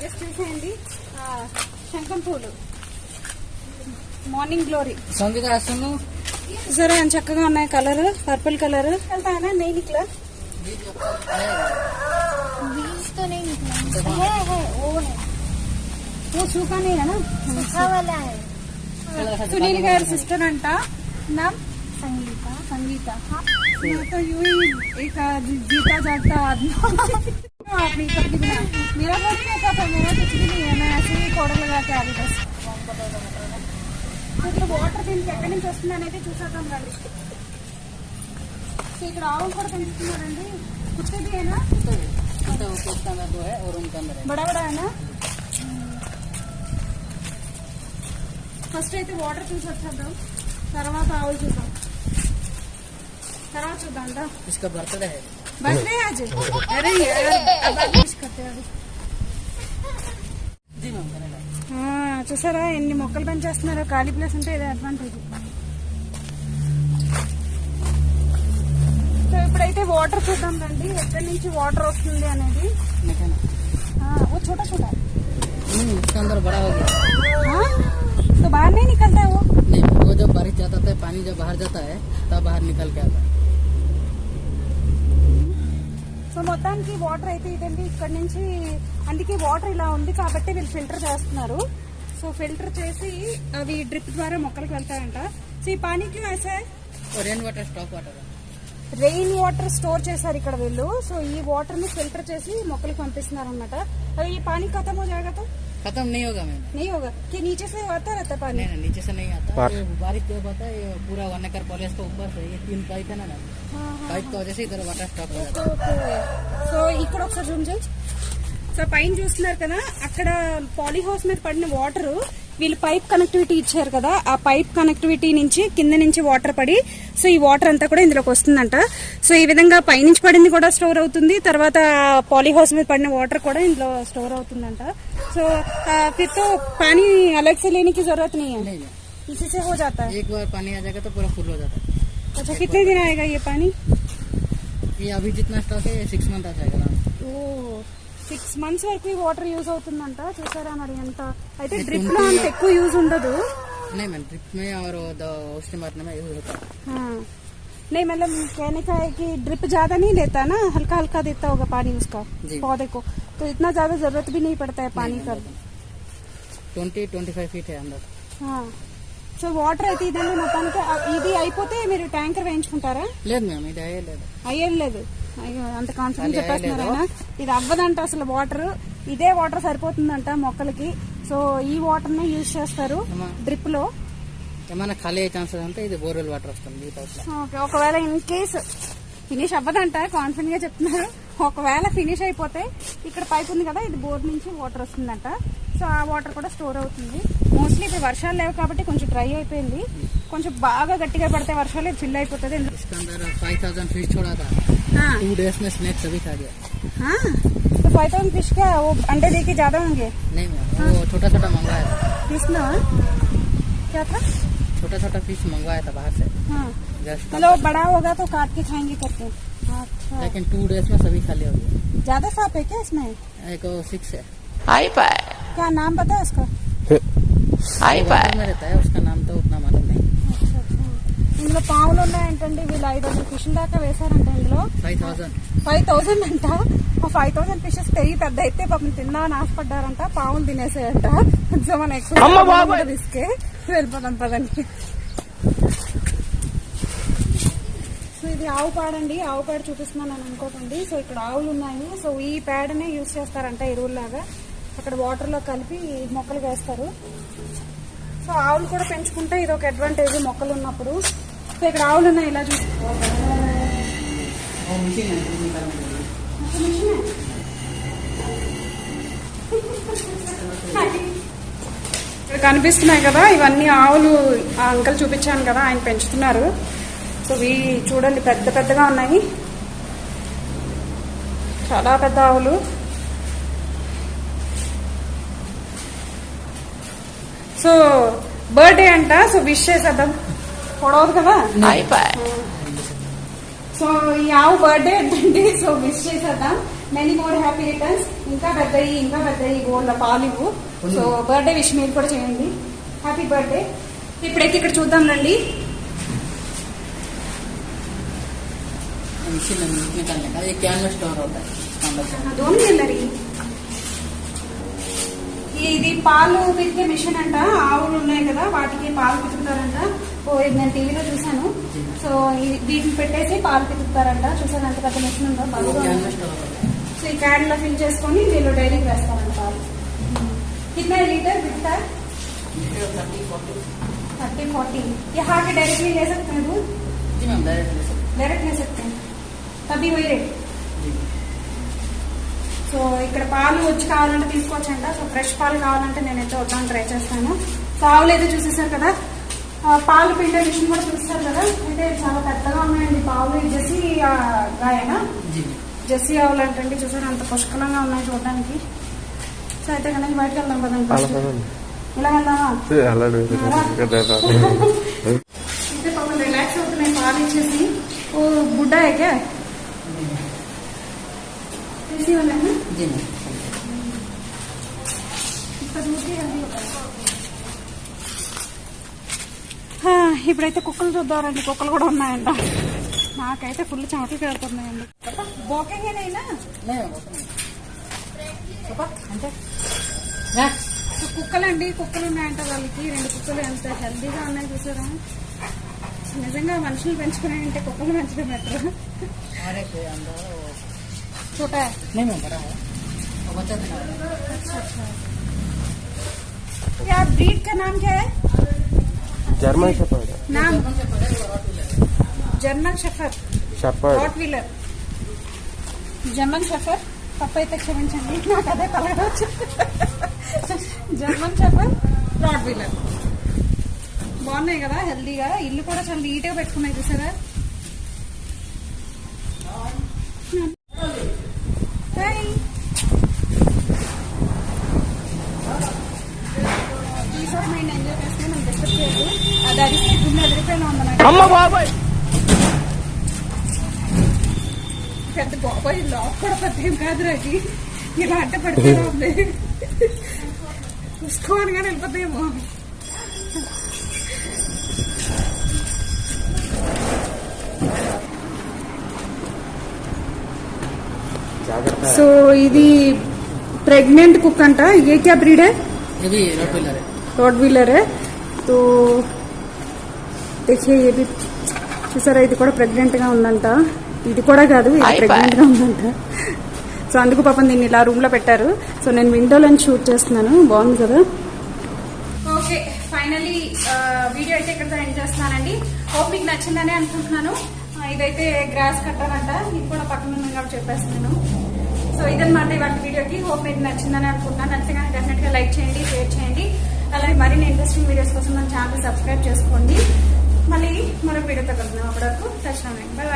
జస్ట్ చూసేయండి, శంఖం పూలు, మార్నింగ్ గ్లోరీ సరే అని చక్కగా ఉన్నాయి, కలర్ पर्पल कलर। चलता है ना, नहीं निकला बीज तो नहीं निकला है वो सूखा नहीं है ना, सूखा वाला है। सुनील गारी सिस्टर अंटा, नाम संगीता। मैं तो यूं ही एक जीता जागता आदमी अपनी कभी बना, मेरा बहुत नहीं होता था, मेरा कुछ भी नहीं है, मैं ऐसे ही पौड़ा लगा के आ गई बस। ఇక్కడ వాటర్ దీనికి ఎక్కడి నుంచి వస్తుంది అనేది చూసేద్దాం రండి। సో ఇక్కడ ఆవులు కూడా పెంచుతున్నారండి, కుట్టేది అయినా బడా బడా అయినా। ఫస్ట్ అయితే వాటర్ చూసి వచ్చేద్దాం, తర్వాత ఆవులు చూద్దాం, తర్వాత చూద్దాం। బర్త్డే आज अरे यार विश करते हैं చూసారా ఎన్ని మొక్కలు పెంచేస్తున్నారో, ఖాళీ ప్లేస్ ఉంటే ఇదే అడ్వాంటేజ్। సో ఇప్పుడైతే వాటర్ చూద్దాం రండి, ఎక్కడి నుంచి వాటర్ వస్తుంది అనేది। वो छोटा छोटा इसके अंदर बड़ा हो गया, तो बाहर नहीं निकलता है वो? नहीं, वो जब बारिश जाता है, पानी जब बाहर जाता है तब बाहर निकल के आता है। సో మొత్తానికి వాటర్ అయితే ఇదండి, ఇక్కడ నుంచి అందుకే వాటర్ ఇలా ఉంది కాబట్టి వీళ్ళు ఫిల్టర్ చేస్తున్నారు। సో ఫిల్టర్ చేసి అవి డ్రిప్ ద్వారా మొక్కలకు వెళ్తాయంట। సో ఈ పానీ క్యూ ऐसा है? Rain water stock water, rain water store చేశారు ఇక్కడ వీళ్ళు। సో ఈ వాటర్ ని ఫిల్టర్ చేసి మొక్కలకు పంపిస్తున్నారు అనమాట। ఈ పానీ खत्म हो जाएगा तो? खत्म नहीं होगा मैम, नहीं होगा कि नीचे से आता रहता पानी? नहीं, नीचे से नहीं आता, बारिश जब आता है पूरा 1 एकड़ कॉलेज के ऊपर से ये 3 पाइप है ना, पाइप की वजह से इधर वाटर स्टॉक हो जाता है। సో ఇక్కడ ఒకసారి జూమ్ చేయి। సో పైన చూస్తున్నారు కదా, అక్కడ పాలీ హౌస్ మీద పడిన వాటర్ వీళ్ళు పైప్ కనెక్టివిటీ ఇచ్చారు కదా, ఆ పైప్ కనెక్టివిటీ నుంచి కింద నుంచి వాటర్ పడి సో ఈ వాటర్ అంతా కూడా ఇందులోకి వస్తుందంట. సో ఈ విధంగా పైనుంచి పడింది కూడా స్టోర్ అవుతుంది, తర్వాత పాలీ హౌస్ మీద పడిన వాటర్ కూడా ఇందులో స్టోర్ అవుతుందంట. సో फिर तो पानी अलग से लेने की जरूरत नहीं है, नहीं, इसी से हो जाता है. एक बार पानी आ जाएगा तो पूरा फुल हो जाता है. अच्छा, कितने दिन आएगा ये पानी? ये अभी जितना स्टॉक है 6 मंथ आ जाएगा. ఓ 6 months వరకు ఈ వాటర్ యూజ్ అవుతుందంట. చూసారా మరి ఎంత. అయితే డ్రిప్ లో అంత ఎక్కువ యూజ్ ఉండదు. नहीं मैम, ड्रिप में और उसके मारने में यूज होता है. हाँ नहीं, मतलब कहने का है कि ड्रिप ज्यादा नहीं लेता ना, हल्का हल्का देता होगा पानी उसका जी. पौधे को, तो इतना ज्यादा जरूरत भी नहीं पड़ता है पानी का. 20-25 फीट है अंदर. సో వాటర్ అయితే ఇదండి మొత్తానికి. ఇది అయిపోతే మీరు ట్యాంకర్ వేయించుకుంటారా? లేదు మ్యామ్, ఇది అయ్యలేదు. అయ్యలేదు. అయ్యో, అంత కాన్ఫిడెంట్ చెప్పేస్తున్నారు ఆయన. ఇది అవ్వదంట అసలు. వాటర్ ఇదే వాటర్ సరిపోతుందంట మొక్కలకి. సో ఈ వాటర్ నే యూజ్ చేస్తారు డ్రిప్ లో. ఏమైనా ఖాళీ అయ్యే ఛాన్సెస్ ఉంటే ఇది బోర్వెల్ వాటర్ వస్తుంది. ఓకే, ఒకవేళ ఇన్ కేస్ ఫినిష్ అవ్వదంట, కాన్ఫిడెంట్ గా చెప్తున్నారు. ఒకవేళ ఫినిష్ అయిపోతే ఇక్కడ పైప్ ఉంది కదా, ఇది బోర్ నుంచి వాటర్ వస్తుందంట. సో ఆ వాటర్ కూడా స్టోర్ అవుతుంది. మోస్ట్లీ ఇప్పుడు వర్షాలు లేవు కాబట్టి కొంచెం డ్రై అయిపోయింది. కొంచెం బాగా గట్టిగా పడితే వర్షాలు ఫిల్ అయిపోతుంది. 5000 फिश छोड़ा था. 2 days में स्नेक सभी खा गया. तो 5000 फिश क्या वो अंडे दे के ज्यादा होंगे? नहीं मैम, वो छोटा छोटा मंगवाया था. किसने? क्या था? छोटा छोटा फिश मंगवाया था बाहर से. चलो बड़ा होगा तो काट के खाएंगे करके. अच्छा, लेकिन 2 days में सभी खाली हो गए. ज्यादा सांप है क्या इसमें? एक 6 है. क्या नाम पता है उसका? में रहता है, उसका नाम तो उतना मालूम नहीं. अच्छा अच्छा. ఇందులో పావులు ఉన్నాయంటండి. వీళ్ళు 500 ఫిష్ల దాకా వేశారంట ఇందులో. 5000 అంట. ఆ 5000 ఫిషెస్ పెరిగి పెద్ద అయితే పాపం తిందామని ఆశపడ్డారంట, పావులు తినేసాయంట. సో మన ఎక్కువ రిస్కే. వెళ్ళిపోదాం పదండి. సో ఇది ఆవు పేడండి. ఆవు పేడ చూపిస్తున్నాను అని అనుకోకండి. సో ఇక్కడ ఆవులు ఉన్నాయి. సో ఈ పేడనే యూజ్ చేస్తారంట ఎరువుల్లాగా. అక్కడ వాటర్ లో కలిపి మొక్కలు వేస్తారు. సో ఆవులు కూడా పెంచుకుంటే ఇది ఒక అడ్వాంటేజ్ మొక్కలు ఉన్నప్పుడు. సో ఇక్కడ ఆవులు ఉన్నాయి, ఇలా చూసుకోవాలి. ఇక్కడ కనిపిస్తున్నాయి కదా, ఇవన్నీ ఆవులు. ఆ అంకల్ చూపించాను కదా, ఆయన పెంచుతున్నారు. సో ఇవి చూడండి పెద్ద పెద్దగా ఉన్నాయి, చాలా పెద్ద ఆవులు. సో బర్త్డే అంట. సో విష్ చేసేద్దాం. పొడవదు కదా. సో ఈ ఆవు బర్త్డే అంటండి. సో విష్ చేసేద్దాం. Many more happy returns. ఇంకా పెద్దయి గోళ్ళ పాలివు. సో బర్త్డే విష్ మీరు కూడా చేయండి. Happy birthday. ఇప్పుడైతే ఇక్కడ చూద్దాం రండి. दोनों अंदर ఇది పాలు పితికే మిషన్ అంట. ఆవులు ఉన్నాయి కదా, వాటికి పాలు పితుకుతారంట. ఓ ఇది నేను టీవీలో చూసాను. సో వీటిని పెట్టేసి పాలు పితుకుతారంట. చూసాను ఎంత పెద్ద మిషన్ ఉందో, బాగా. సో ఈ క్యాన్ లో ఫిల్ చేసుకొని వీళ్ళు డైరీకి వేస్తారంట పాలు. कितना लीटर बिकता है? 30-40. यहाँ के डायरेक्टली ले सकते हैं दूध? जी मैम, डायरेक्ट ले सकते हैं. तभी वही रेट. సో ఇక్కడ పాలు వచ్చి కావాలంటే తీసుకోవచ్చంట. సో ఫ్రెష్ పాలు కావాలంటే నేనైతే వద్దామని ట్రై చేస్తాను. సో ఆవులు అయితే చూసేసారు కదా, పాలు పిండే మిషన్ కూడా చూస్తారు కదా. అయితే చాలా పెద్దగా ఉన్నాయండి పావులు. జెర్సీ గాయనా? జెర్సీ ఆవులు అంటండి. చూసారు అంత పుష్కలంగా ఉన్నాయి చూడడానికి. సో అయితే కనుక బయటకు వెళ్దాం కదండి. ఇలా వెళ్దామా? అయితే పాపం రిలాక్స్ అవుతున్నాయి పాలు ఇచ్చేసి. ఓ బుడ్డా क्या ऐसी वाला है? जी मैम. ఇప్పుడైతే కుక్కలు చూద్దామండి. కుక్కలు కూడా ఉన్నాయంట. నాకైతే ఫుల్ చెమటలు కారుతున్నాయండి. బోకేంగేనైనా అంటే కుక్కలండి. కుక్కలు ఉన్నాయంట వాళ్ళకి. 2 కుక్కలు ఎంత హెల్దీగా ఉన్నాయి చూసారా. నిజంగా మనుషులు పెంచుకున్నాయంటే కుక్కలు పెంచడం బెటర్. छोटा है? नहीं मैम, बड़ा है. बच्चा था. यार ब्रीड का नाम क्या है? German shepherd. नाम German shepherd. Rottweiler. German shepherd. తప్పైతే క్షమించండి, నాకు అదే తలగా వచ్చింది. జర్మన్ షెఫర్డ్ రాడ్ వీలర్ బాగున్నాయి కదా, హెల్దీగా. ఇల్లు కూడా చాలా నీట్ గా పెట్టుకున్నాయి చూసారా. పీస్ ఆఫ్ మైండ్ ఎంజాయ్ చేస్తే మనం డిస్టర్బ్ చేయదు. అది అడిగితే గుండె ఎదిరిపోయినా ఉందన్నమాట. పెద్ద బాబాయ్ లాక్ కూడా పెద్ద ఏం కాదు రాజీ, ఇలా అంటే పడిపోయినా ఉంది. చూసుకోవాలి కానీ వెళ్ళిపోతాయేమో. సో ఇది प्रेग्नेंट कुक अंट, ये क्या ब्रीड है? ये भी रॉड व्हीलर है. तो देखिए ये भी చూసారా, ఇది కూడా ప్రెగ్నెంట్ గా ఉందంట. ఇది కూడా కాదు, ఇది ప్రెగ్నెంట్ గా ఉందంట. సో అందుకు పాపం దీన్ని ఇలా రూమ్ లో పెట్టారు. సో నేను విండోలో షూట్ చేస్తున్నాను. బాగుంది కదా. ఓకే, ఫైనలీ వీడియో అయితే ఇక్కడ ఎండ్ చేస్తున్నానండి. హోప్ మీకు నచ్చిందని అనుకుంటున్నాను. ఇదైతే గ్రాస్ కట్టాలంట, ఇది కూడా పక్కన ఉందని కాబట్టి చెప్పేస్తున్నాను. సో ఇదన్నమాట ఇవాళ వీడియోకి. హోప్ మీకు నచ్చిందని అనుకుంటున్నాను. నచ్చితే కానీ డెఫినెట్ గా లైక్ చేయండి, షేర్ చేయండి. అలాగే మరిన్ని ఇంట్రెస్టింగ్ వీడియోస్ కోసం మన ఛానల్ సబ్స్క్రైబ్ చేసుకోండి. మళ్ళీ మరొక వీడియోతో కలుద్దాం. అప్పటివరకు టచ్ బాయ్.